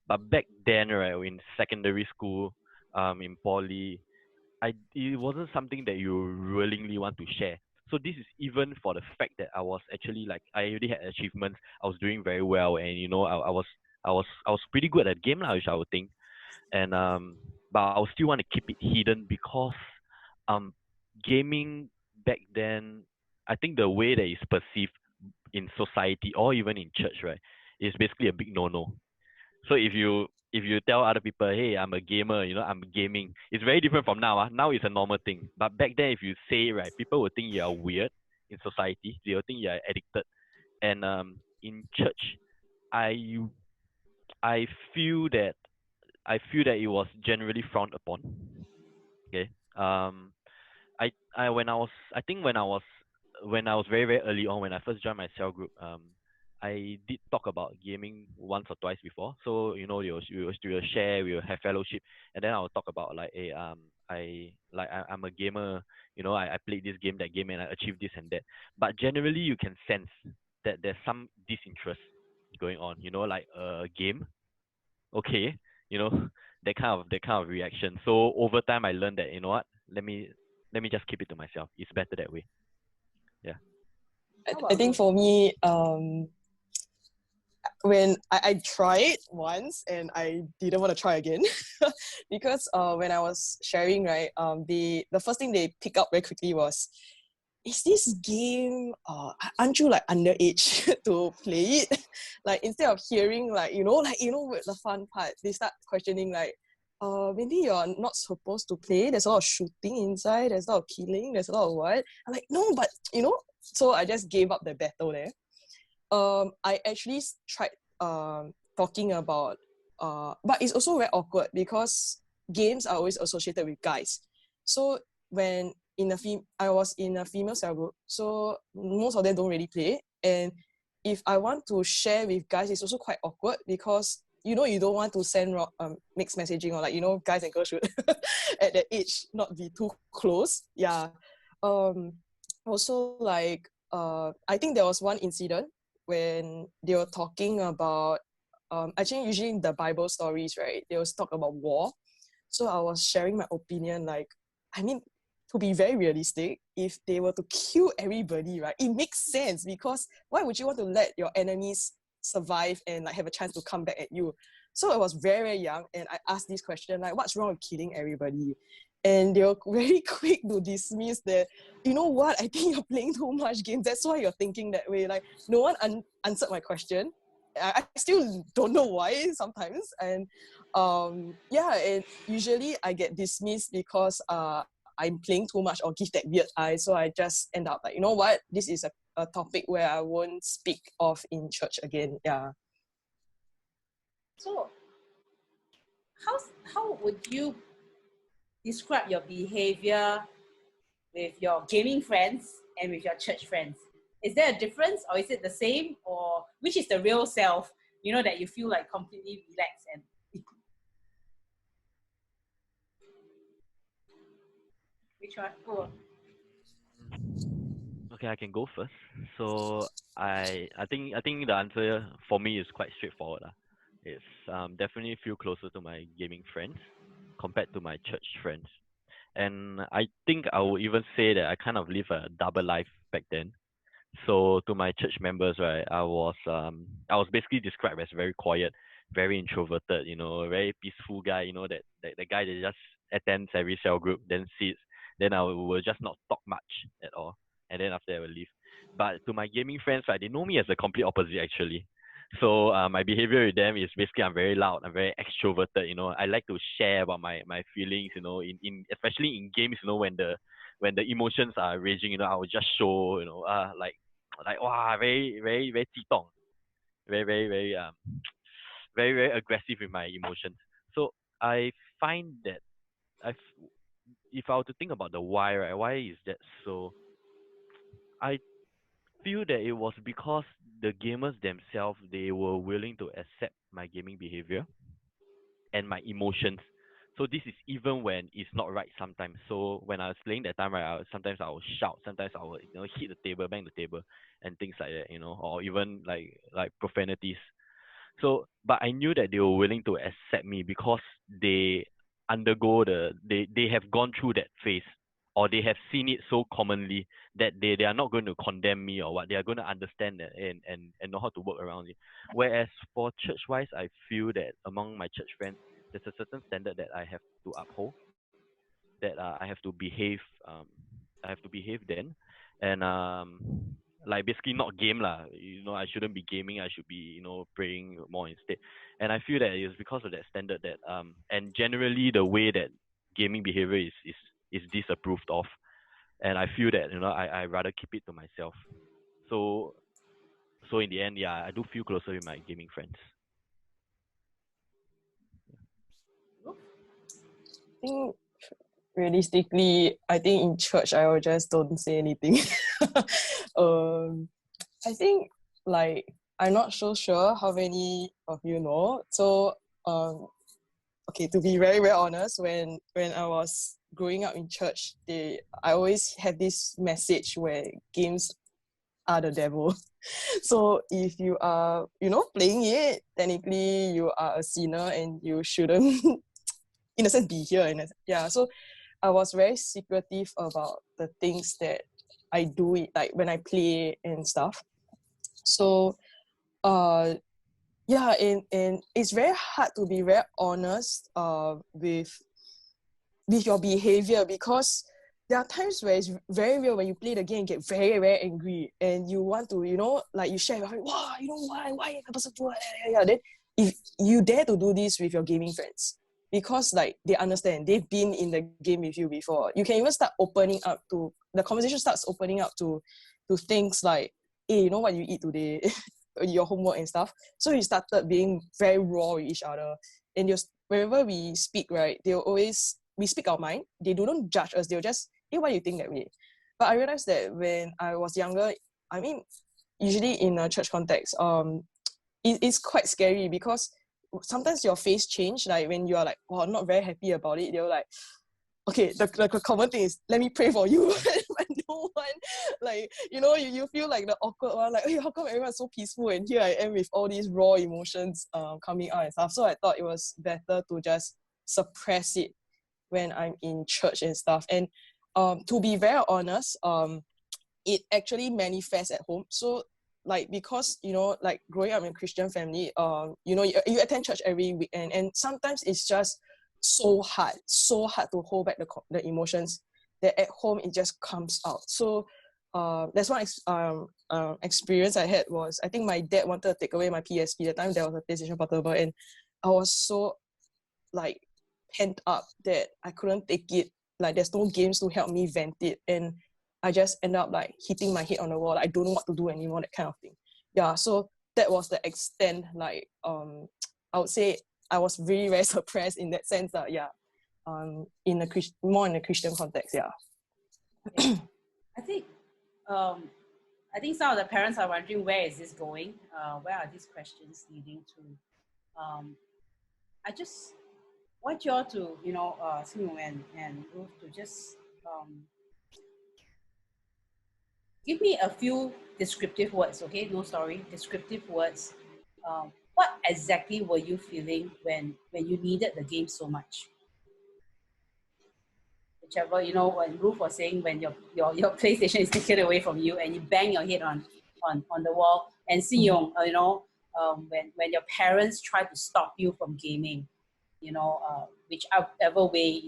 But back then, right, in secondary school, in poly, it wasn't something that you willingly want to share. So this is even for the fact that I was actually, like, I already had achievements. I was doing very well, and I was pretty good at game, which I would think. And but I'll still want to keep it hidden because gaming back then, I think the way that it's perceived in society or even in church, right, is basically a big no-no. So if you tell other people, hey, I'm a gamer, I'm gaming, it's very different from now. Now it's a normal thing. But back then, if you say it, right, people will think you are weird in society. They will think you are addicted. And in church, I feel that it was generally frowned upon. Okay. I think when I was very, very early on, when I first joined my cell group, I did talk about gaming once or twice before. So we will share, we will have fellowship, and then I will talk about like, hey, I'm a gamer. I played this game, that game, and I achieved this and that. But generally, you can sense that there's some disinterest going on. Like a game, okay, that kind of reaction. So over time, I learned that let me just keep it to myself. It's better that way. Yeah. I think for me, when I tried once and I didn't want to try again because when I was sharing, right, the first thing they pick up very quickly was, is this game, aren't you like underage to play it? Like instead of hearing the fun part, they start questioning like, maybe you're not supposed to play. There's a lot of shooting inside. There's a lot of killing. There's a lot of what? I'm like, no, but so I just gave up the battle there. I actually tried talking about, but it's also very awkward because games are always associated with guys. So when I was in a female cell group, so most of them don't really play. And if I want to share with guys, it's also quite awkward because you don't want to send mixed messaging or like guys and girls should at that age not be too close. Yeah. Also like I think there was one incident when they were talking about actually usually in the Bible stories, right, they always talk about war. So I was sharing my opinion, like, I mean, to be very realistic, if they were to kill everybody, right, it makes sense because why would you want to let your enemies survive and like have a chance to come back at you? So I was very, very young and I asked this question, like, what's wrong with killing everybody? And they were very quick to dismiss that, you know what, I think you're playing too much games. That's why you're thinking that way. Like, no one answered my question. I still don't know why sometimes. And and usually I get dismissed because I'm playing too much or give that weird eye. So I just end up like, you know what, this is a topic where I won't speak of in church again. Yeah. So how would you describe your behavior with your gaming friends and with your church friends? Is there a difference or is it the same, or which is the real self, that you feel like completely relaxed and which one? Cool. Okay, I can go first. So I think the answer for me is quite straightforward. It's definitely feel closer to my gaming friends compared to my church friends. And I think I would even say that I kind of live a double life back then. So to my church members, right, I was basically described as very quiet, very introverted, a very peaceful guy, that the guy that just attends every cell group, then sits, then I will just not talk much at all, and then after I will leave. But to my gaming friends, right, they know me as the complete opposite actually. So my behavior with them is basically I'm very loud, I'm very extroverted, I like to share about my feelings, in especially in games, when the emotions are raging, I will just show, like wow, very, very, very 激动, very, very, very very, very aggressive with my emotions. So I find that if I were to think about the why, right, why is that so? I feel that it was because the gamers themselves, they were willing to accept my gaming behavior and my emotions. So this is even when it's not right sometimes. So when I was playing that time, right, sometimes I will shout, sometimes I will hit the table, bang the table, and things like that, or even like profanities. So, but I knew that they were willing to accept me because they they have gone through that phase, or they have seen it so commonly that they are not going to condemn me or what. They are going to understand that and know how to work around it. Whereas for church wise, I feel that among my church friends, there's a certain standard that I have to uphold, that I have to behave. Then, and like basically not game lah. I shouldn't be gaming. I should be praying more instead. And I feel that it's because of that standard that and generally the way that gaming behavior is disapproved of. And I feel that I rather keep it to myself. So in the end, yeah, I do feel closer with my gaming friends. I think realistically, I think in church I will just don't say anything. I think like I'm not so sure how many of you know. So okay, to be very, very honest, when I was growing up in church, I always had this message where games are the devil. So if you are, playing it, technically you are a sinner and you shouldn't, in a sense, be here. So I was very secretive about the things that I do, like when I play and stuff. So, and it's very hard to be very honest with your behavior, because there are times where it's very real when you play the game and get very, very angry and you want to, like you share, wow, why the person do that? Then if you dare to do this with your gaming friends, because like they understand, they've been in the game with you before, you can even start opening up to, the conversation starts opening up to things like, hey, you know what you eat today? Your homework and stuff. So we started being very raw with each other. And wherever we speak, right, we speak our mind. They don't judge us. They'll just, hey, why do you think that way? But I realized that when I was younger, I mean, usually in a church context, it's quite scary, because sometimes your face change, like when you are like, oh, not very happy about it, they're like, okay, the common thing is, let me pray for you. But no one, like, you feel like the awkward one, like, hey, how come everyone's so peaceful and here I am with all these raw emotions coming out and stuff. So I thought it was better to just suppress it when I'm in church and stuff. And to be very honest, it actually manifests at home. So like, because like growing up in a Christian family, you attend church every weekend, and sometimes it's just so hard to hold back the emotions, that at home it just comes out. So there's one experience I had was, I think my dad wanted to take away my PSP. At the time there was a PlayStation Portable, and I was so like pent up that I couldn't take it. Like there's no games to help me vent it, and I just end up like hitting my head on the wall. I don't know what to do anymore, that kind of thing. Yeah, so that was the extent. Like I would say I was really very suppressed in that sense. In more in a Christian context. Yeah. I think some of the parents are wondering, where is this going? Where are these questions leading to? I just want you all to, Xing Yong and Ruth, to just give me a few descriptive words, okay? No story, descriptive words. What exactly were you feeling when you needed the game so much? Whichever, when Ruth was saying, when your PlayStation is taken away from you and you bang your head on the wall, and Xing Yong, when your parents try to stop you from gaming, whichever way,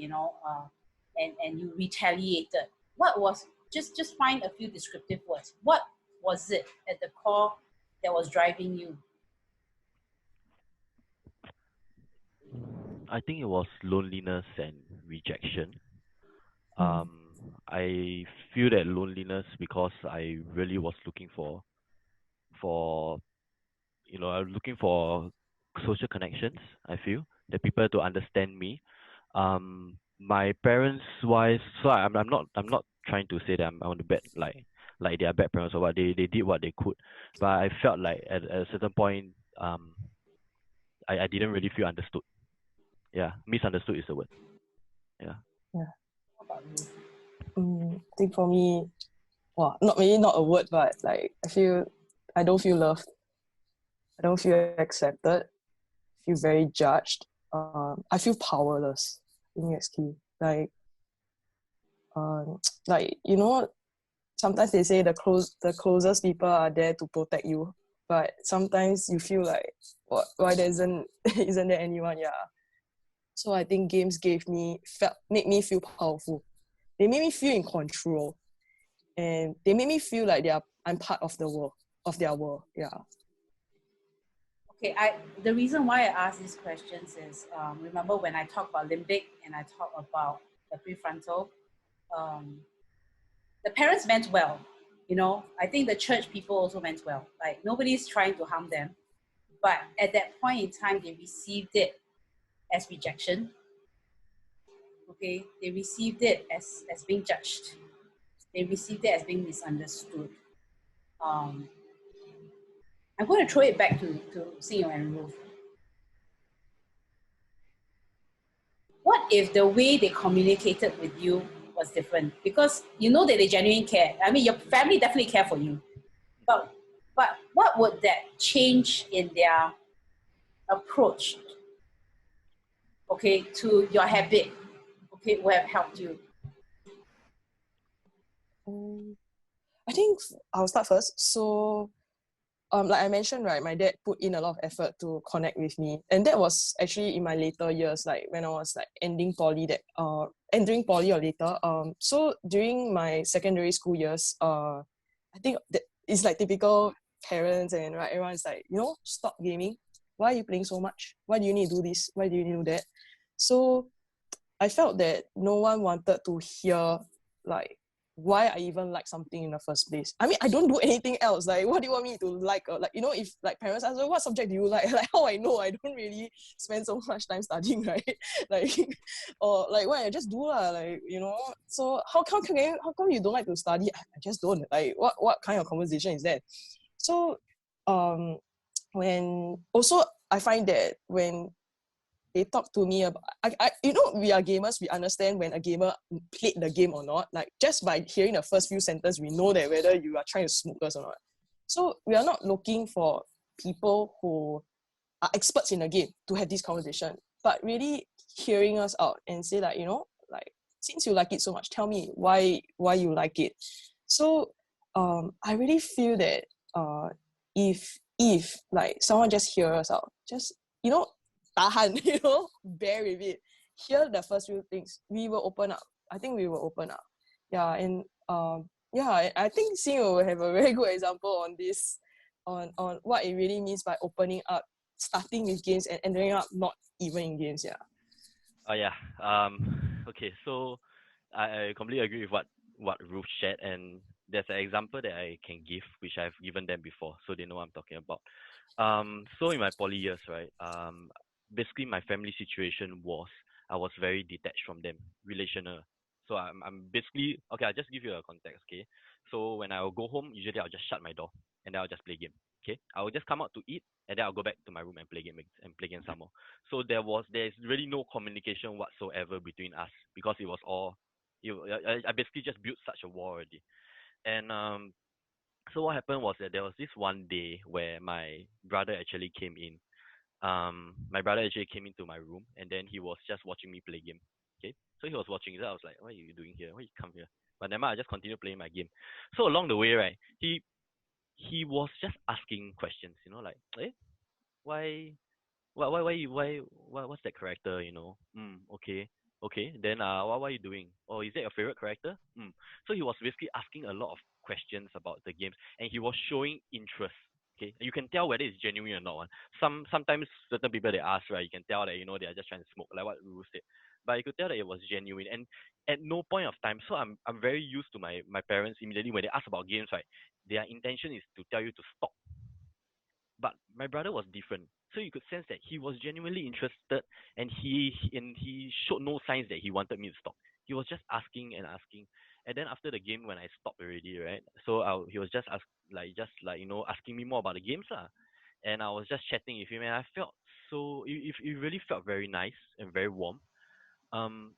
and you retaliated. What was, just find a few descriptive words. What was it at the core that was driving you? I think it was loneliness and rejection. I feel that loneliness because I really was looking for I was looking for social connections. I feel that people to understand me. My parents wise, so I'm not trying to say that I'm on the bad, like they are bad parents or what. They did what they could, but I felt like at a certain point, I didn't really feel understood. Yeah, misunderstood is the word. Yeah. How about you? I think for me, well, not a word, but like I don't feel loved. I don't feel accepted. I feel very judged. I feel powerless. I think that's key. Sometimes they say the closest people are there to protect you, but sometimes you feel like, why isn't there anyone? Yeah. So I think games made me feel powerful. They made me feel in control, and they made me feel like I'm part of their world. Yeah. Okay, the reason why I ask these questions is remember when I talk about limbic and I talk about the prefrontal, the parents meant well. I think the church people also meant well. Like nobody's trying to harm them, but at that point in time, they received it as rejection. Okay, they received it as being judged. They received it as being misunderstood. Um, I'm going to throw it back to Xing Yong and Ruth. What if the way they communicated with you was different? Because you know that they genuinely care. I mean, your family definitely care for you. But what would that change in their approach, okay, to your habit, okay, would have helped you? I think I'll start first. So like I mentioned, right, my dad put in a lot of effort to connect with me, and that was actually in my later years, like when I was like entering poly or later. So during my secondary school years, I think that it's like typical parents, and right, everyone's like, stop gaming. Why are you playing so much? Why do you need to do this? Why do you need to do that? So I felt that no one wanted to hear like why I even like something in the first place. I mean, I don't do anything else. Like, what do you want me to like? If like parents ask, what subject do you like? Like, how I know I don't really spend so much time studying, right? Like, or like, why I just do lah, like, So how come you don't like to study? I just don't. Like, what kind of conversation is that? So, when also I find that when they talk to me about we are gamers, we understand when a gamer played the game or not. Like just by hearing the first few sentences, we know that whether you are trying to smoke us or not. So we are not looking for people who are experts in the game to have this conversation, but really hearing us out and say like, like since you like it so much, tell me why you like it. So I really feel that if like someone just hear us out, just tahan, bear with it. Hear the first few things. We will open up. I think we will open up. Yeah, and I think Xing will have a very good example on this, on what it really means by opening up, starting with games and ending up not even in games. Yeah. Oh yeah. Okay. So I completely agree with what Ruth shared, and there's an example that I can give, which I've given them before, so they know what I'm talking about. So in my poly years, right, basically my family situation was I was very detached from them, relational. So I'm basically okay. I'll just give you a context, okay? So when I will go home, usually I'll just shut my door and then I'll just play game. Okay, I will just come out to eat and then I'll go back to my room and play game some more. So there's really no communication whatsoever between us because it was all I basically just built such a wall already. And so what happened was that there was this one day where my brother actually came in. My brother actually came into my room and then he was just watching me play game. Okay, so he was watching. So I was like, "What are you doing here? Why you come here?" But never mind, I just continue playing my game. So along the way, right, he was just asking questions. Like, why what's that character, okay, then what are you doing? Oh, is that your favorite character? So he was basically asking a lot of questions about the games and he was showing interest. Okay, you can tell whether it's genuine or not one. Sometimes certain people they ask, right, you can tell that they are just trying to smoke, like what Ru said, but you could tell that it was genuine. And at no point of time, so I'm very used to my parents immediately when they ask about games, right, their intention is to tell you to stop. But my brother was different. So you could sense that he was genuinely interested, and he showed no signs that he wanted me to stop. He was just asking and asking, and then after the game when I stopped already, right? So he was just asking me more about the games lah, and I was just chatting with him, and I felt so it really felt very nice and very warm. Um,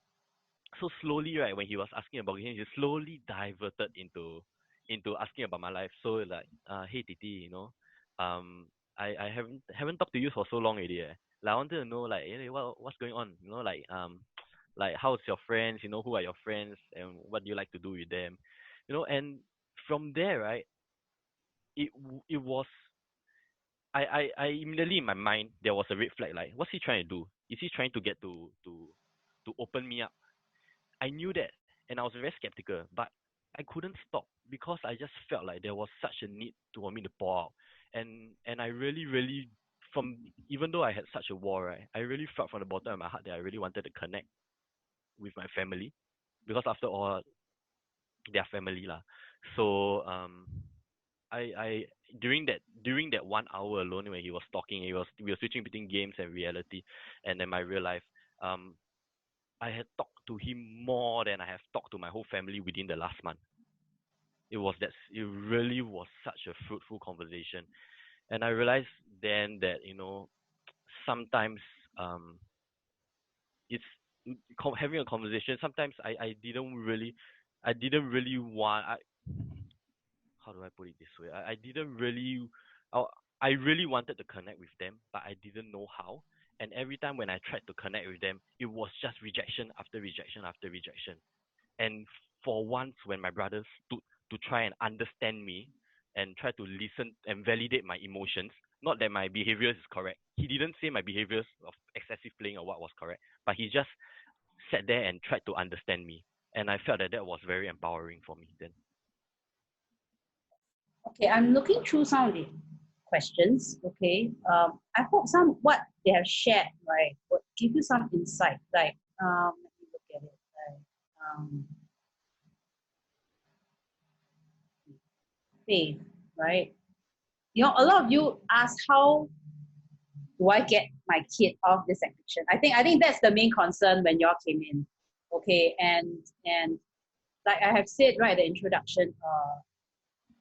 so slowly, right, when he was asking about him, he slowly diverted into asking about my life. So like, hey Titi, I haven't talked to you for so long already. Like I wanted to know like, hey, what's going on? Like how's your friends? Who are your friends and what do you like to do with them? And from there, right, it was I immediately in my mind there was a red flag. Like, what's he trying to do? Is he trying to get to open me up? I knew that, and I was very skeptical, but I couldn't stop because I just felt like there was such a need for me to pour out, and I really from even though I had such a war, right, I really felt from the bottom of my heart that I really wanted to connect with my family because after all, their family lah. So I during that 1 hour alone when he was talking, we were switching between games and reality, and then my real life. I had talked to him more than I have talked to my whole family within the last month. It really was such a fruitful conversation, and I realized then that sometimes it's having a conversation. Sometimes I didn't really want. How do I put it this way? I didn't really, I, I really wanted to connect with them, but I didn't know how. And every time when I tried to connect with them, it was just rejection after rejection after rejection. And for once, when my brother stood to try and understand me and try to listen and validate my emotions, not that my behaviors is correct. He didn't say my behaviors of excessive playing or what was correct, but he just sat there and tried to understand me. And I felt that was very empowering for me then. Okay, I'm looking through some of the questions. Okay, I hope some what they have shared, right, will give you some insight. Like, let me look at it. Like, faith, right? A lot of you ask, how do I get my kid off this addiction? I think that's the main concern when y'all came in. Okay, and like I have said right at the introduction,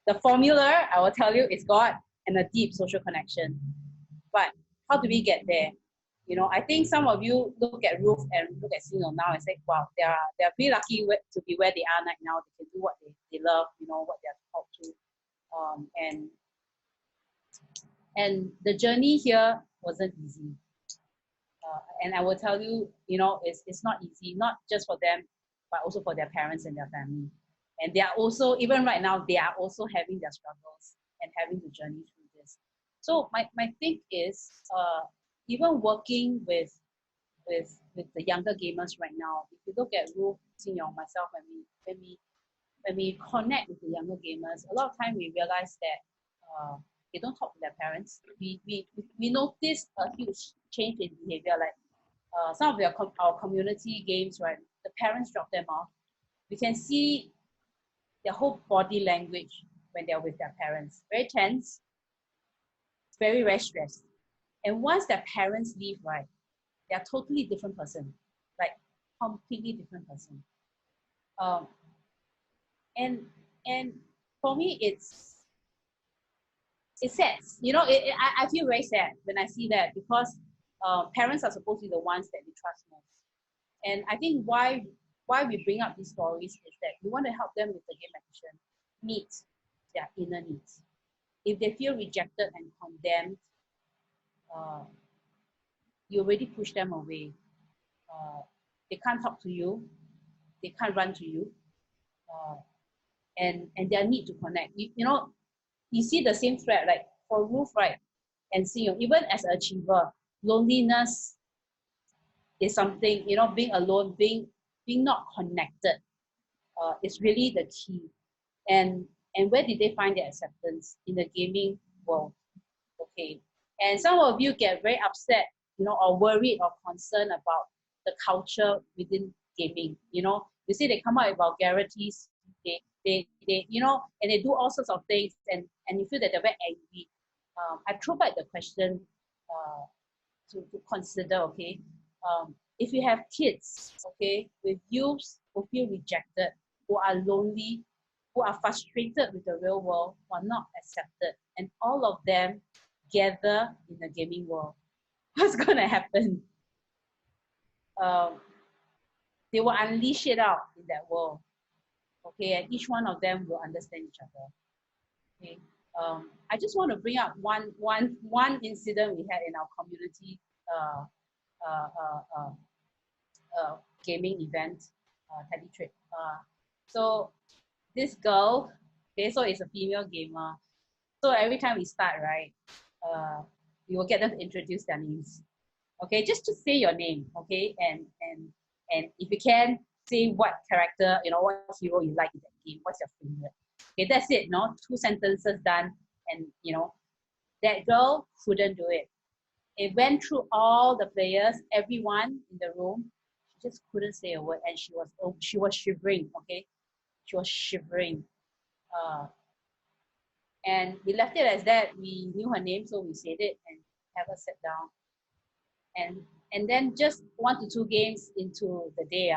the formula I will tell you is God and a deep social connection. But how do we get there? I think some of you look at Ruth and look at Xing Yong now and say, wow, they're pretty lucky to be where they are right now. They can do what they love, what they're taught to. And the journey here wasn't easy. And I will tell you, it's not easy, not just for them, but also for their parents and their family. And they are also, even right now, they are also having their struggles and having to journey through this. So my thing is, even working with the younger gamers right now, if you look at Ruth, Xing Yong, myself, when we connect with the younger gamers, a lot of time we realize that they don't talk to their parents. We notice a huge change in behavior. Like some of our community games, right? The parents drop them off. We can see their whole body language when they're with their parents. Very tense, very, very stressed. And once their parents leave, right, they're totally different person, like completely different person. And for me, it's sad. I feel very sad when I see that, because parents are supposed to be the ones that we trust most. And I think why we bring up these stories is that we want to help them with the game addiction meet their inner needs. If they feel rejected and condemned, you already push them away. They can't talk to you. They can't run to you. And their need to connect. You see the same thread, like for Ruth, right, and Xing Yong, even as an achiever, loneliness is something, being alone, being not connected is really the key. And where did they find their acceptance? In the gaming world. Okay. And some of you get very upset, or worried or concerned about the culture within gaming. You see they come out with vulgarities, they and they do all sorts of things, and you feel that they're very angry. I throw back the question to consider, okay? If you have kids, okay, with youths who feel rejected, who are lonely, who are frustrated with the real world, who are not accepted, and all of them gather in the gaming world, what's going to happen? They will unleash it out in that world, okay, and each one of them will understand each other. Okay. I just want to bring up one incident we had in our community gaming event, Teddy Trip. So this girl, okay, so it's a female gamer. So every time we start, right, we will get them to introduce their names. Okay, just to say your name, okay, and if you can, say what character, what hero you like in that game, what's your favorite. Okay, that's it, 2 sentences done, and that girl couldn't do it. It went through all the players, everyone in the room. She just couldn't say a word, and she was shivering. Okay, she was shivering. And we left it as that. We knew her name, so we said it and have her sit down. And then just 1 to 2 games into the day,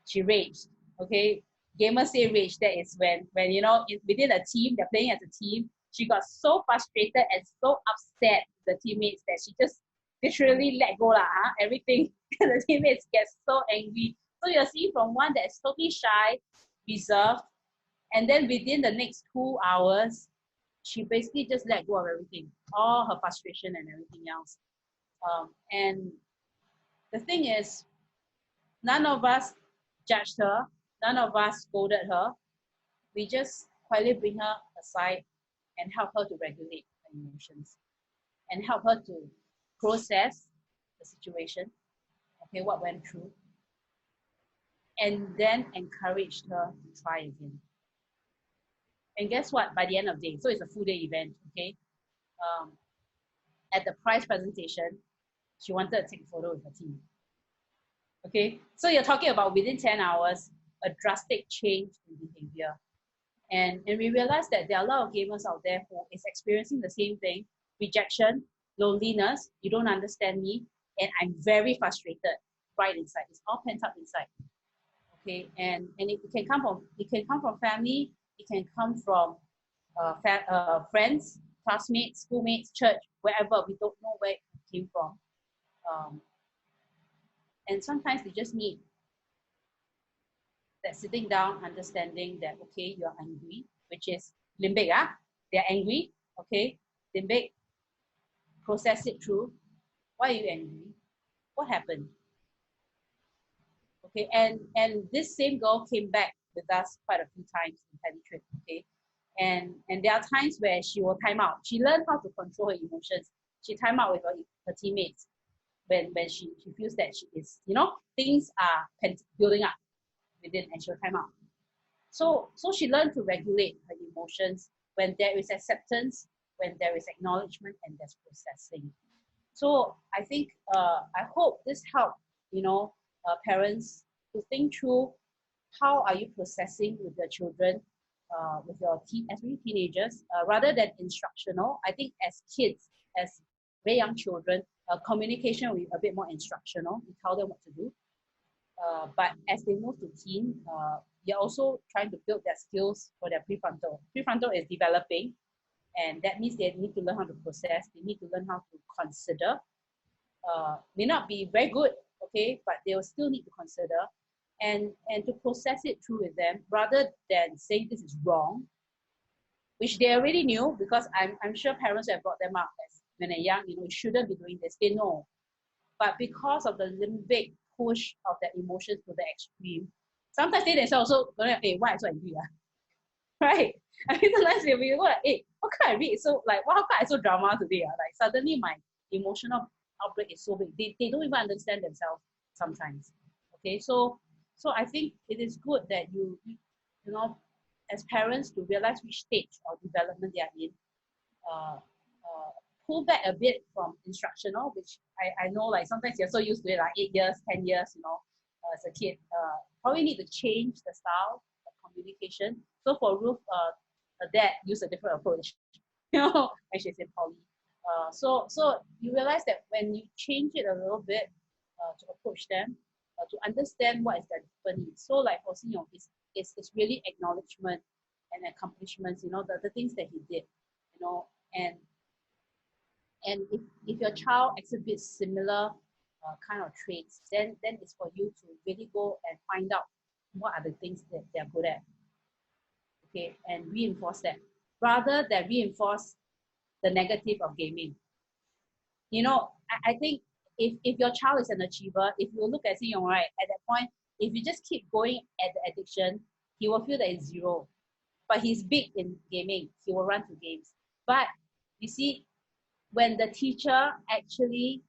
she raged. Okay, gamers say rage. That is when within a team, they're playing as a team. She got so frustrated and so upset with the teammates that she just literally let go everything. The teammates get so angry. So you're seeing from one that is totally shy, reserved, and then within the next 2 hours, she basically just let go of everything, all her frustration and everything else. And the thing is, none of us judged her, none of us scolded her. We just quietly bring her aside and help her to regulate her emotions and help her to process the situation, okay, what went through, and then encouraged her to try again. And guess what? By the end of the day, so it's a full day event, okay? At the prize presentation, she wanted to take a photo with her team. Okay, so you're talking about within 10 hours, a drastic change in behavior. And we realized that there are a lot of gamers out there who is experiencing the same thing: rejection, loneliness, you don't understand me, and I'm very frustrated right inside. It's all pent up inside. Okay, and it can come from family, it can come from friends, classmates, schoolmates, church, wherever. We don't know where it came from. And sometimes they just need that sitting down, understanding that, okay, you're angry, which is limbic, they're angry, okay, limbic, process it through. Why are you angry? What happened? Okay, and this same girl came back with us quite a few times in Teletrip, okay, and there are times where she will time out. She learned how to control her emotions. She time out with her teammates when she feels that she is, things are building up within, and she'll time out. So she learned to regulate her emotions when there is acceptance, when there is acknowledgement, and there's processing. So I think, I hope this helped, parents to think through how are you processing with your children, with your especially teenagers, rather than instructional. I think as kids, as very young children, communication will be a bit more instructional. We tell them what to do. But as they move to teen, you're also trying to build their skills for their prefrontal. Prefrontal is developing, and that means they need to learn how to process. They need to learn how to consider. May not be very good, okay, but they will still need to consider and to process it through with them, rather than saying this is wrong, which they already knew, because I'm sure parents have brought them up as when they're young, you shouldn't be doing this. They know. But because of the limbic push of their emotions to the extreme, sometimes they themselves also go, hey, why am I so angry? Right? I mean, sometimes they'll be like, hey, what can I read? So, like, how come I so drama today? Like, suddenly my emotional outbreak is so big. They don't even understand themselves sometimes. Okay, so I think it is good that you as parents, to realize which stage of development they are in. Pull back a bit from instructional, which I know, like, sometimes you're so used to it, like 8 years, 10 years, as a kid. Probably need to change the style of communication. So for Ruth, her dad used a different approach, when she's in poly. So you realize that when you change it a little bit to approach them, to understand what is their different needs. So like Poh Xing Yong, it's really acknowledgement and accomplishments, the things that he did, and if your child exhibits similar kind of traits, then it's for you to really go and find out what are the things that they're good at, okay, and reinforce that, rather than reinforce the negative of gaming. I think if your child is an achiever, if you look at Xing Yong, right, at that point, if you just keep going at the addiction, he will feel that it's zero. But he's big in gaming. He will run to games. But You see, when the teacher actually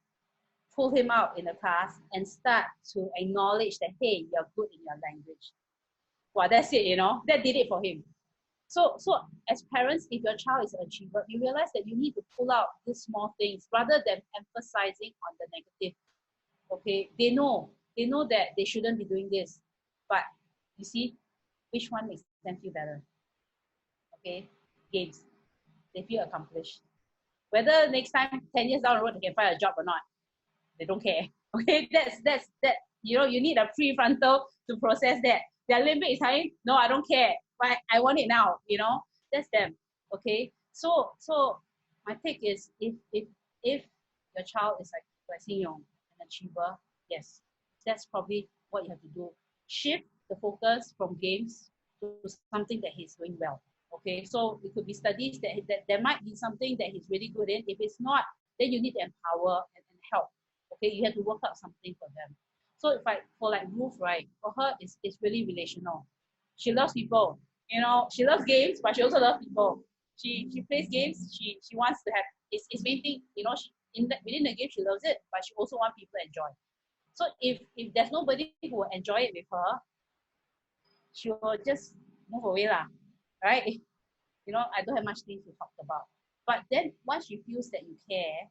pull him out in the class and start to acknowledge that, hey, you're good in your language. Well, that's it, that did it for him. So as parents, if your child is an achiever, you realize that you need to pull out these small things rather than emphasizing on the negative. Okay, they know that they shouldn't be doing this, but you see, which one makes them feel better? Okay, games. They feel accomplished. Whether next time, 10 years down the road, they can find a job or not, they don't care. Okay, that's that. You need a prefrontal to process that. Their limbic is saying, no, I don't care, but I want it now. That's them. Okay, so my take is, if your child is like Poh Xing Yong, an achiever, yes, that's probably what you have to do. Shift the focus from games to something that he's doing well. Okay, so it could be studies that there might be something that he's really good in. If it's not, then you need to empower and help. Okay, you have to work out something for them. So for Ruth, right, for her, it's really relational. She loves people. She loves games, but she also loves people. She plays games. She wants to have it's main thing. Within the game, she loves it, but she also wants people to enjoy. So if there's nobody who will enjoy it with her, she will just move away lah, right? I don't have much things to talk about. But then once she feels that you care,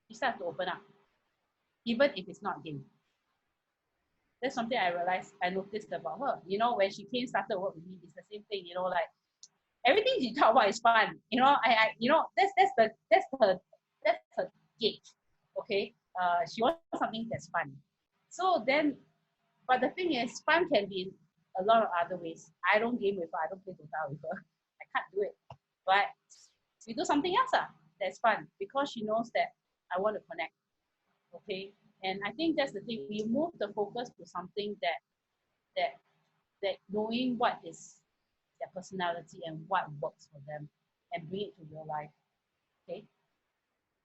you start to open up, even if it's not game. That's something I noticed about her. When she started work with me, it's the same thing. Like everything she talk about is fun. That's her gauge. Okay, she wants something that's fun. So then, but the thing is, fun can be a lot of other ways. I don't game with her. I don't play DOTA with her. I can't do it. But we do something else that's fun, because she knows that I want to connect. Okay, and I think that's the thing. We move the focus to something that knowing what is their personality and what works for them, and bring it to real life. Okay.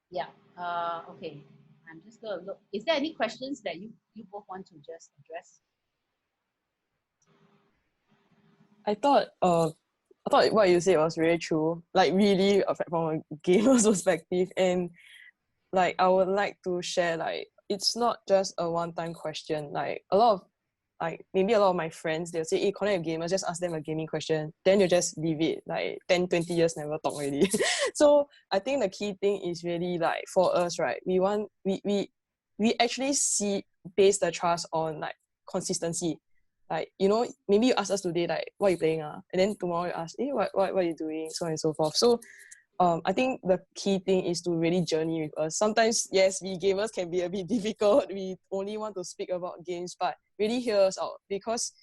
Yeah. Okay. I'm just gonna look. Is there any questions that you both want to just address? I thought what you said was really true, like really from a gamer's perspective. And like I would like to share, like it's not just a one-time question. Like maybe a lot of my friends, they'll say, hey, connect with gamers, just ask them a gaming question, then you just leave it, like 10-20 years never talk already. So I think the key thing is really, like, for us, right, we actually base the trust on like consistency. Like, maybe you ask us today, like, what are you playing? And then tomorrow you ask, hey, what are you doing? So on and so forth. So I think the key thing is to really journey with us. Sometimes, yes, we gamers can be a bit difficult. We only want to speak about games, but really hear us out, because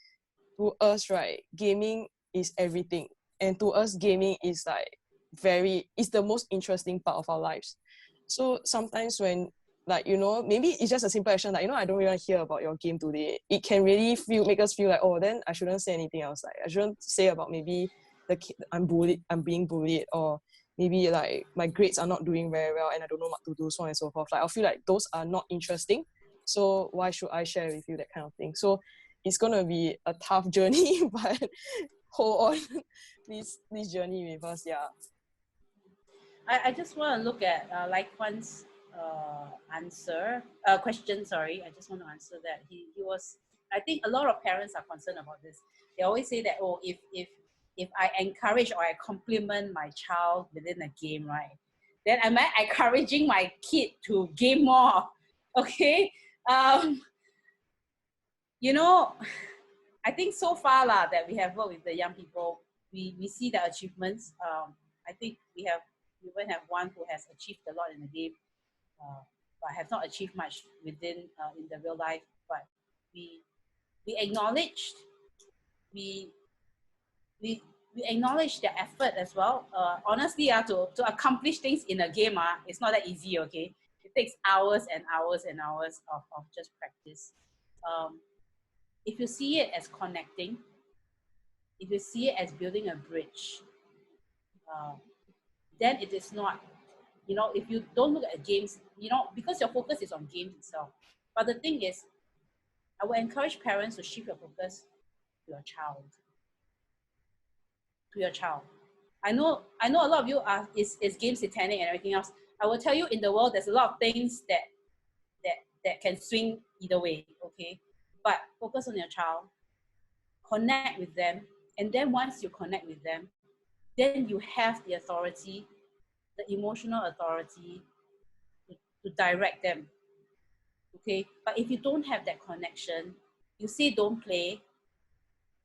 to us, right, gaming is everything. And to us, gaming is it's the most interesting part of our lives. So sometimes when, like, maybe it's just a simple action, like, I don't really want to hear about your game today. It can really make us feel like, oh, then I shouldn't say anything else. Like, I shouldn't say about maybe I'm being bullied, or maybe like my grades are not doing very well and I don't know what to do, so on and so forth. Like, I feel like those are not interesting. So why should I share with you, that kind of thing? So it's gonna be a tough journey, but hold on. Please journey with us. Yeah. I just want to look at One's question. Sorry, I just want to answer that. He was. I think a lot of parents are concerned about this. They always say that, oh, if I encourage or I compliment my child within a game, right, then am I encouraging my kid to game more? Okay. I think so far that we have worked with the young people, we see the achievements. I think we even have one who has achieved a lot in the game, but have not achieved much within in the real life. But we acknowledged, we acknowledge their effort as well. Honestly, to accomplish things in a game, it's not that easy. Okay, it takes hours and hours and hours of just practice. If you see it as connecting, if you see it as building a bridge, then it is not. If you don't look at games, because your focus is on games itself. But the thing is, I will encourage parents to shift your focus to your child. I know a lot of you are is game satanic and everything else. I will tell you, in the world there's a lot of things that can swing either way, okay? But focus on your child, connect with them, and then once you connect with them, then you have the authority, the emotional authority to direct them, okay? But if you don't have that connection, you say don't play,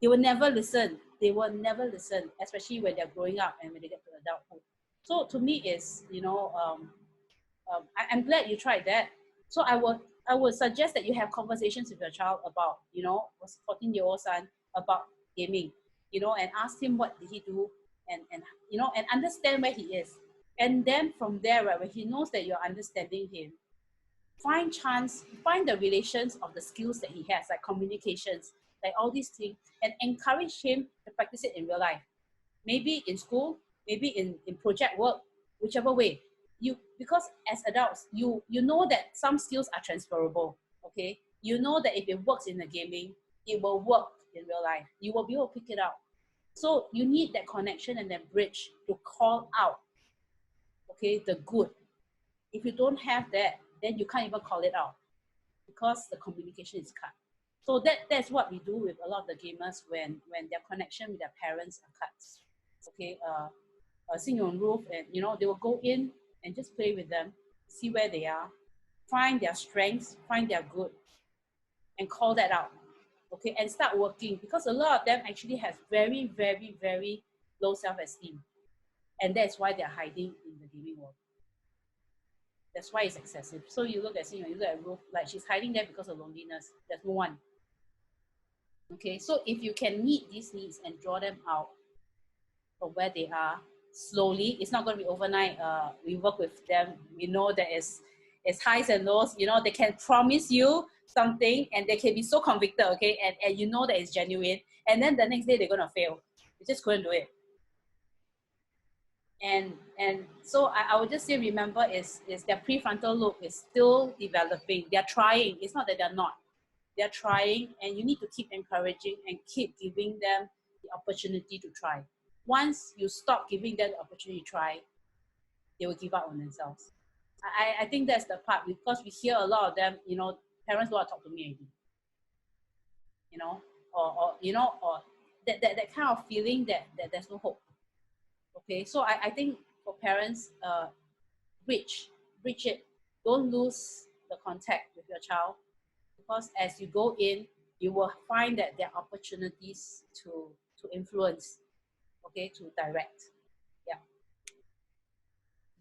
they will never listen. They will never listen, especially when they're growing up and when they get to adulthood. So to me, is I'm glad you tried that. So I would suggest that you have conversations with your child about, was 14-year-old son, about gaming, and ask him what did he do, and and understand where he is. And then from there, right, when he knows that you're understanding him, find the relations of the skills that he has, like communications, like all these things, and encourage him to practice it in real life. Maybe in school, maybe in project work, whichever way. Because as adults, you know that some skills are transferable, okay? You know that if it works in the gaming, it will work in real life. You will be able to pick it out. So you need that connection and that bridge to call out, okay, the good. If you don't have that, then you can't even call it out because the communication is cut. So that's what we do with a lot of the gamers when their connection with their parents are cut. Okay, Xing Yong, Ruth, and they will go in and just play with them, see where they are, find their strengths, find their good, and call that out. Okay, and start working, because a lot of them actually have very, very, very low self-esteem, and that's why they're hiding in the gaming world. That's why it's excessive. So you look at Xing Yong, you look at Ruth, like she's hiding there because of loneliness. There's no one. Okay, so if you can meet these needs and draw them out from where they are slowly, it's not going to be overnight. We work with them. We know that it's highs and lows. They can promise you something and they can be so convicted, okay, and you know that it's genuine, and then the next day they're going to fail. They just couldn't do it. And so I would just say, remember, is their prefrontal lobe is still developing. They're trying. It's not that they're not. They're trying, and you need to keep encouraging and keep giving them the opportunity to try. Once you stop giving them the opportunity to try, they will give up on themselves. I think that's the part, because we hear a lot of them, parents don't want to talk to me anymore, or that kind of feeling that there's no hope. Okay, so I think for parents, bridge it. Don't lose the contact with your child, because as you go in, you will find that there are opportunities to influence, okay, to direct. Yeah.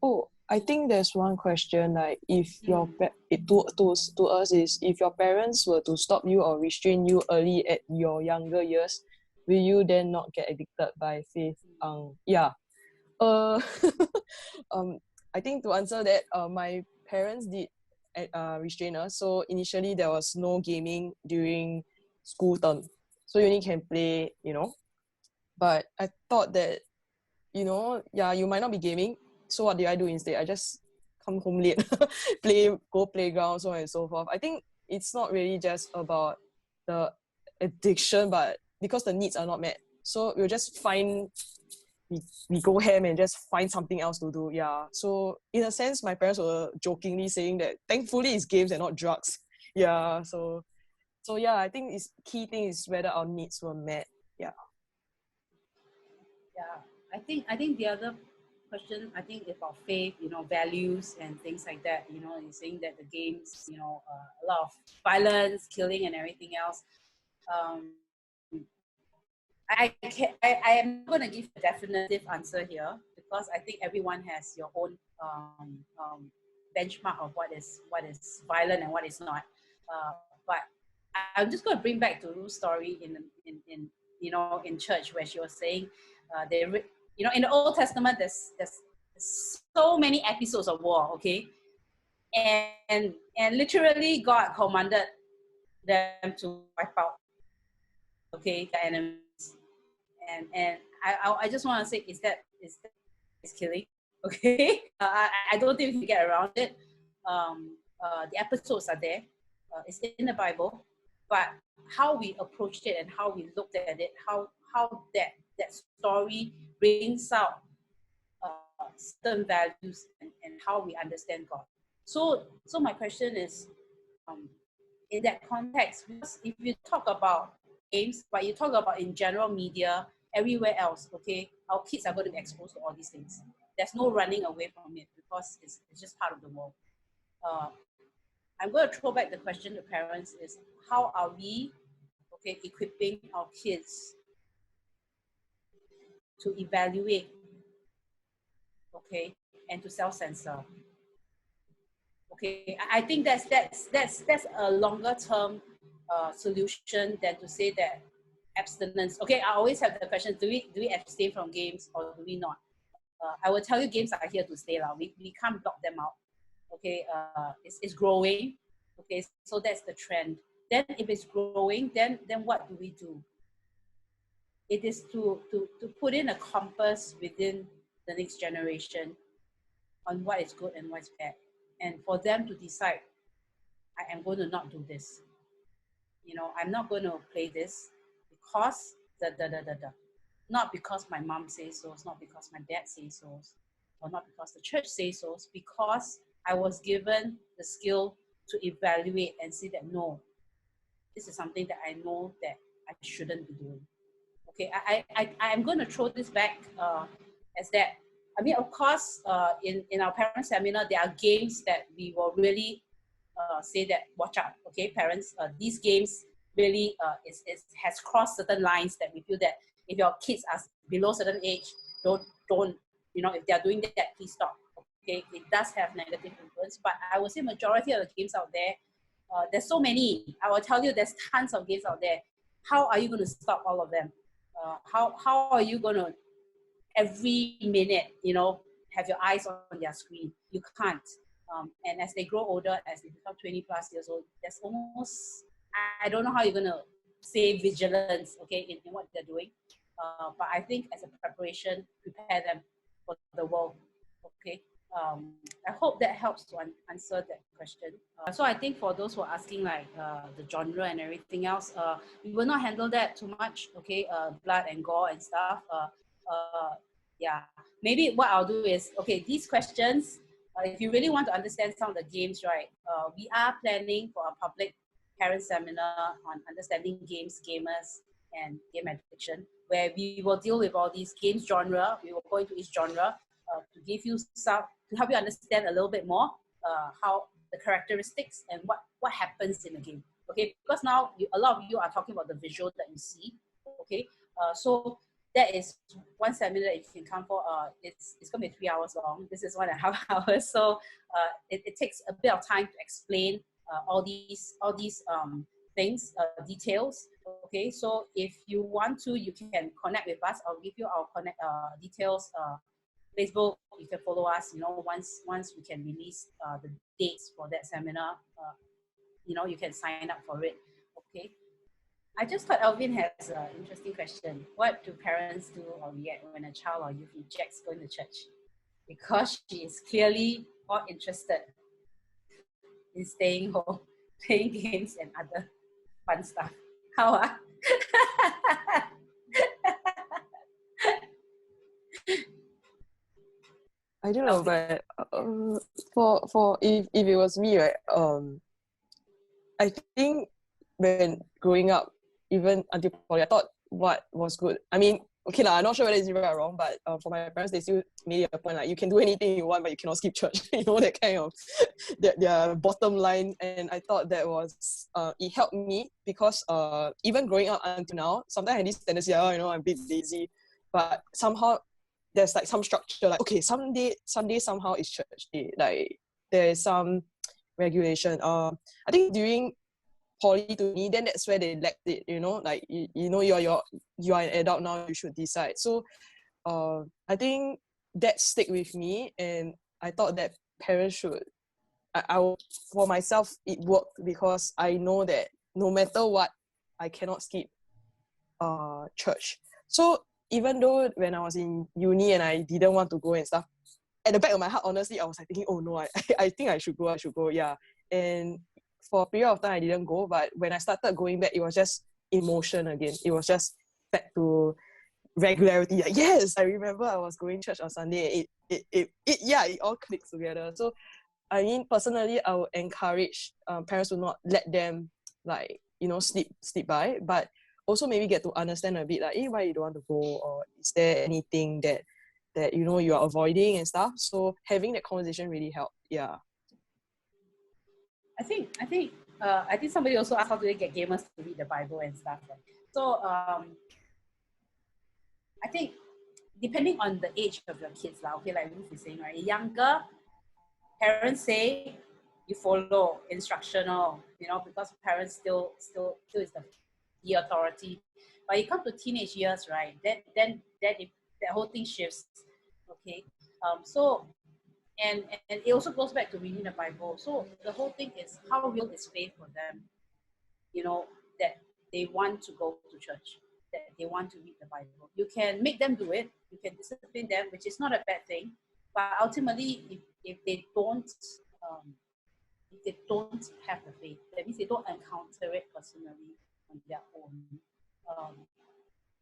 Oh, I think there's one question, like if your to us is, if your parents were to stop you or restrain you early at your younger years, will you then not get addicted by faith? Yeah. I think to answer that, my parents did restrain us. So initially there was no gaming during school term, so you only can play, But I thought that, you might not be gaming. So what did I do instead? I just come home late, go playground, so on and so forth. I think it's not really just about the addiction, but because the needs are not met. So we'll just we go ham and just find something else to do. Yeah. So in a sense, my parents were jokingly saying that thankfully it's games and not drugs. Yeah. So yeah, I think it's key thing is whether our needs were met. Yeah. Yeah. I think the other question, I think, about faith, values and things like that. You're saying that the games, a lot of violence, killing, and everything else. I am not going to give a definitive answer here, because I think everyone has your own benchmark of what is violent and what is not. But I'm just going to bring back to Ruth's story in church, where she was saying in the Old Testament there's so many episodes of war, okay, and literally God commanded them to wipe out, okay, the enemies. And I just want to say, is that killing? Okay, I don't think we can get around it. The episodes are there. It's in the Bible, but how we approached it and how we looked at it, how that story brings out certain values and how we understand God. So my question is, in that context, because if you talk about games, but you talk about in general media, everywhere else, okay, our kids are going to be exposed to all these things. There's no running away from it because it's just part of the world. I'm going to throw back the question to parents is, how are we, okay, equipping our kids to evaluate, okay, and to self-censor? Okay, I think that's a longer term solution than to say that abstinence. Okay, I always have the question: do we abstain from games or do we not? I will tell you, games are here to stay. We can't block them out. Okay, it's growing. Okay, so that's the trend. Then if it's growing, then what do we do? It is to put in a compass within the next generation on what is good and what's bad, and for them to decide, I am going to not do this. You know, I'm not going to play this because not because my mom says so, it's not because my dad says so, or not because the church says so, it's because I was given the skill to evaluate and see that no, this is something that I know that I shouldn't be doing. Okay, I'm going to throw this back as that. I mean, of course, in our parent seminar, there are games that we will really say that watch out. Okay, parents, these games really has crossed certain lines that we feel that if your kids are below certain age, don't you know, if they are doing that, please stop. Okay, it does have negative influence, but I would say majority of the games out there, there's so many. I will tell you, there's tons of games out there. How are you going to stop all of them? How are you going to every minute, you know, have your eyes on their screen? You can't. And as they grow older, as they become 20 plus years old, there's almost, I don't know how you're going to say vigilance, okay, in what they're doing. But I think as a preparation, prepare them for the world, okay. I hope that helps to answer that question. So I think for those who are asking like the genre and everything else, we will not handle that too much, okay, blood and gore and stuff. Yeah, maybe what I'll do is, okay, these questions, if you really want to understand some of the games, right, we are planning for a public parent seminar on understanding games, gamers, and game addiction, where we will deal with all these games genre. We will go into each genre to give you some, to help you understand a little bit more how the characteristics and what happens in the game. Okay, because now a lot of you are talking about the visual that you see. Okay, so that is one seminar that you can come for. It's going to be 3 hours long. This is 1.5 hours. So it takes a bit of time to explain all these things, details. Okay, so if you want to, you can connect with us. I'll give you our details. Facebook, you can follow us. You know, once we can release the dates for that seminar, you know, you can sign up for it. Okay. I just thought Alvin has an interesting question. What do parents do or react when a child or youth rejects going to church? Because she is clearly more interested in staying home, playing games and other fun stuff. How? I don't know, but for if it was me, right, I think when growing up, even until poly, I thought what was good. I mean, okay lah, I'm not sure whether it's right or wrong, but for my parents, they still made it a point like you can do anything you want, but you cannot skip church. You know, that kind of their bottom line. And I thought that was it helped me because even growing up until now, sometimes I had this tendency, you know, I'm a bit lazy, but somehow there's like some structure, like okay, Sunday somehow is church day. Like there's some regulation. I think during poly to me, then that's where they lacked it, you know, like you know you're an adult now, you should decide. So I think that stick with me, and I thought that parents should for myself it worked because I know that no matter what, I cannot skip church. So even though when I was in uni and I didn't want to go and stuff, at the back of my heart, honestly, I was like thinking, oh no, I think I should go, yeah. And for a period of time, I didn't go, but when I started going back, it was just emotion again. It was just back to regularity. Like, yes, I remember I was going to church on Sunday. It all clicks together. So I mean, personally, I would encourage parents to not let them sleep by, but also maybe get to understand a bit why you don't want to go, or is there anything that you are avoiding and stuff. So having that conversation really helped. Yeah. I think somebody also asked how do they get gamers to read the Bible and stuff. Right? So I think depending on the age of your kids, okay, like Ruth is saying, right? Younger parents say you follow instructional, because parents still is the authority. But you come to teenage years, right? Then that whole thing shifts. Okay. So and it also goes back to reading the Bible. So the whole thing is how real is faith for them, that they want to go to church, that they want to read the Bible. You can make them do it, you can discipline them, which is not a bad thing. But ultimately, if they don't have the faith, that means they don't encounter it personally on their own.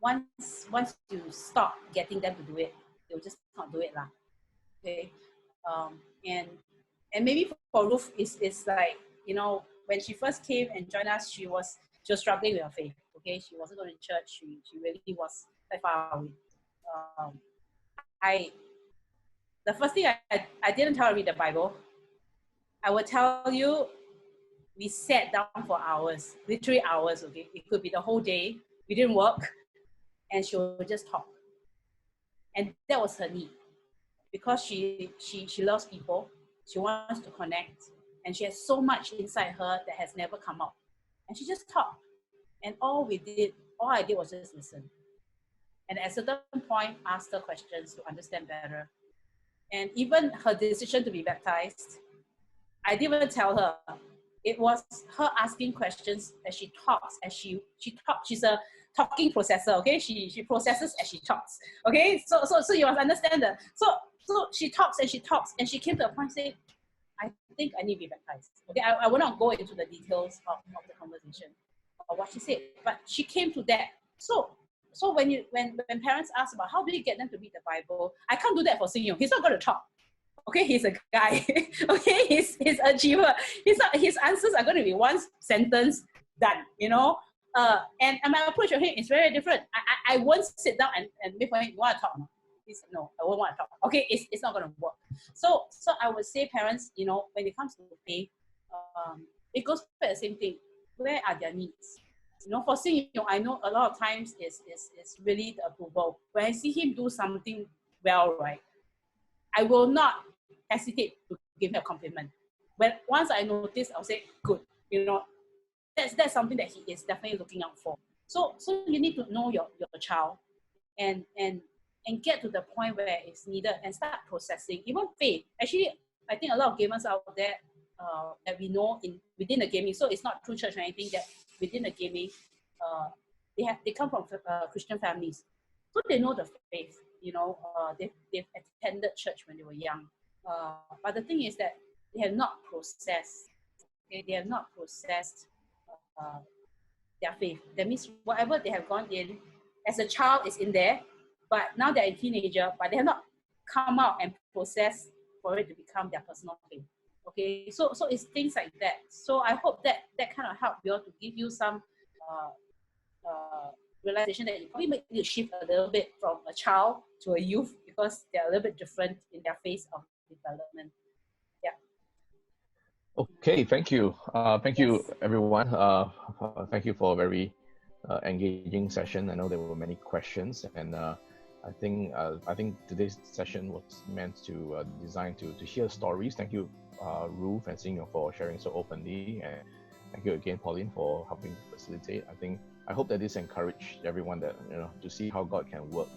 Once you stop getting them to do it, they'll just not do it lah. Okay. And maybe for Ruth, it's like, when she first came and joined us, she was struggling with her faith. Okay, she wasn't going to church. She really was quite far away. The first thing I didn't tell her to read the Bible. I will tell you, we sat down for hours, literally hours. Okay, it could be the whole day. We didn't work, and she would just talk. And that was her need, because she loves people. She wants to connect, and she has so much inside her that has never come out. And she just talked, and all I did was just listen. And at a certain point, asked her questions to understand better. And even her decision to be baptized, I didn't even tell her. It was her asking questions as she talks, as she talks. She's a talking processor, okay? She processes as she talks, okay? So you must understand that. So she talks, and she came to a point saying, I think I need to be baptized. Okay, I will not go into the details of the conversation or what she said, but she came to that. So when parents ask about how do you get them to read the Bible, I can't do that for Xing Yong. He's not going to talk. Okay, he's a guy. Okay, he's an achiever. His answers are going to be one sentence done. And my approach of him is very different. I won't sit down and wait for him. You want to talk? He said, no, I won't want to talk. Okay, it's not going to work. So I would say parents, when it comes to faith, it goes back the same thing. Where are their needs? For Xing Yong, I know a lot of times it's really the approval. When I see him do something well, right, I will not hesitate to give him a compliment. Once I notice, I'll say, good. That's something that he is definitely looking out for. So you need to know your child and get to the point where it's needed and start processing. Even faith. Actually, I think a lot of gamers out there that we know within the gaming, so it's not through church or anything, that within the gaming, they come from Christian families. So they know the faith, they've attended church when they were young. But the thing is that they have not processed. Okay? They have not processed their faith. That means whatever they have gone in as a child is in there, but now they're a teenager, but they have not come out and processed for it to become their personal faith. Okay, so it's things like that. So I hope that kind of helped you all to give you some realization that you probably need to shift a little bit from a child to a youth, because they're a little bit different in their phase of development. Yeah. Okay, thank you. Thank you, everyone. Thank you for a very engaging session. I know there were many questions, and I think today's session was meant to designed to hear stories. Thank you, Ruth and Xing Yong, for sharing so openly, and thank you again, Pauline, for helping facilitate. I hope that this encouraged everyone that to see how God can work,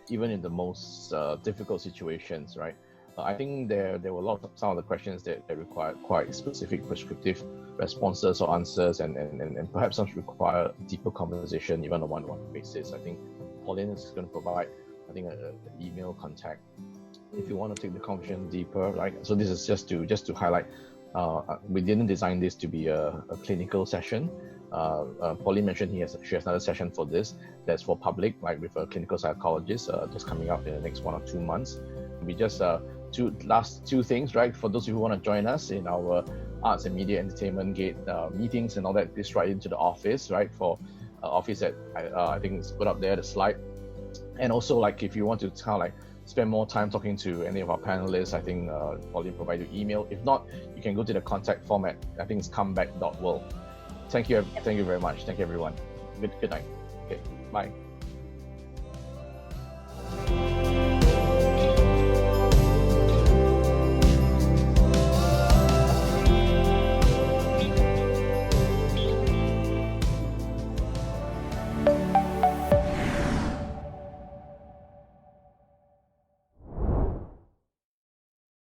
even in the most difficult situations, right? I think there were some of the questions that required quite specific prescriptive responses or answers, and perhaps some require deeper conversation, even on a one-on-one basis. I think Pauline is going to provide, an email contact if you want to take the conversation deeper, right? So this is just to highlight, we didn't design this to be a clinical session. Pauline mentioned she has another session for this that's for public, like with a clinical psychologist, just coming up in the next 1 or 2 months. We just last two things, right? For those of you who want to join us in our Arts and Media Entertainment Gate meetings and all that, this right into the office, right? For office that I think is put up there, the slide. And also, like, if you want to kind of like spend more time talking to any of our panelists, I think Pauline provide your email. If not, you can go to the contact format. I think it's comeback.world. Thank you very much. Thank you, everyone. Good night. Okay, bye.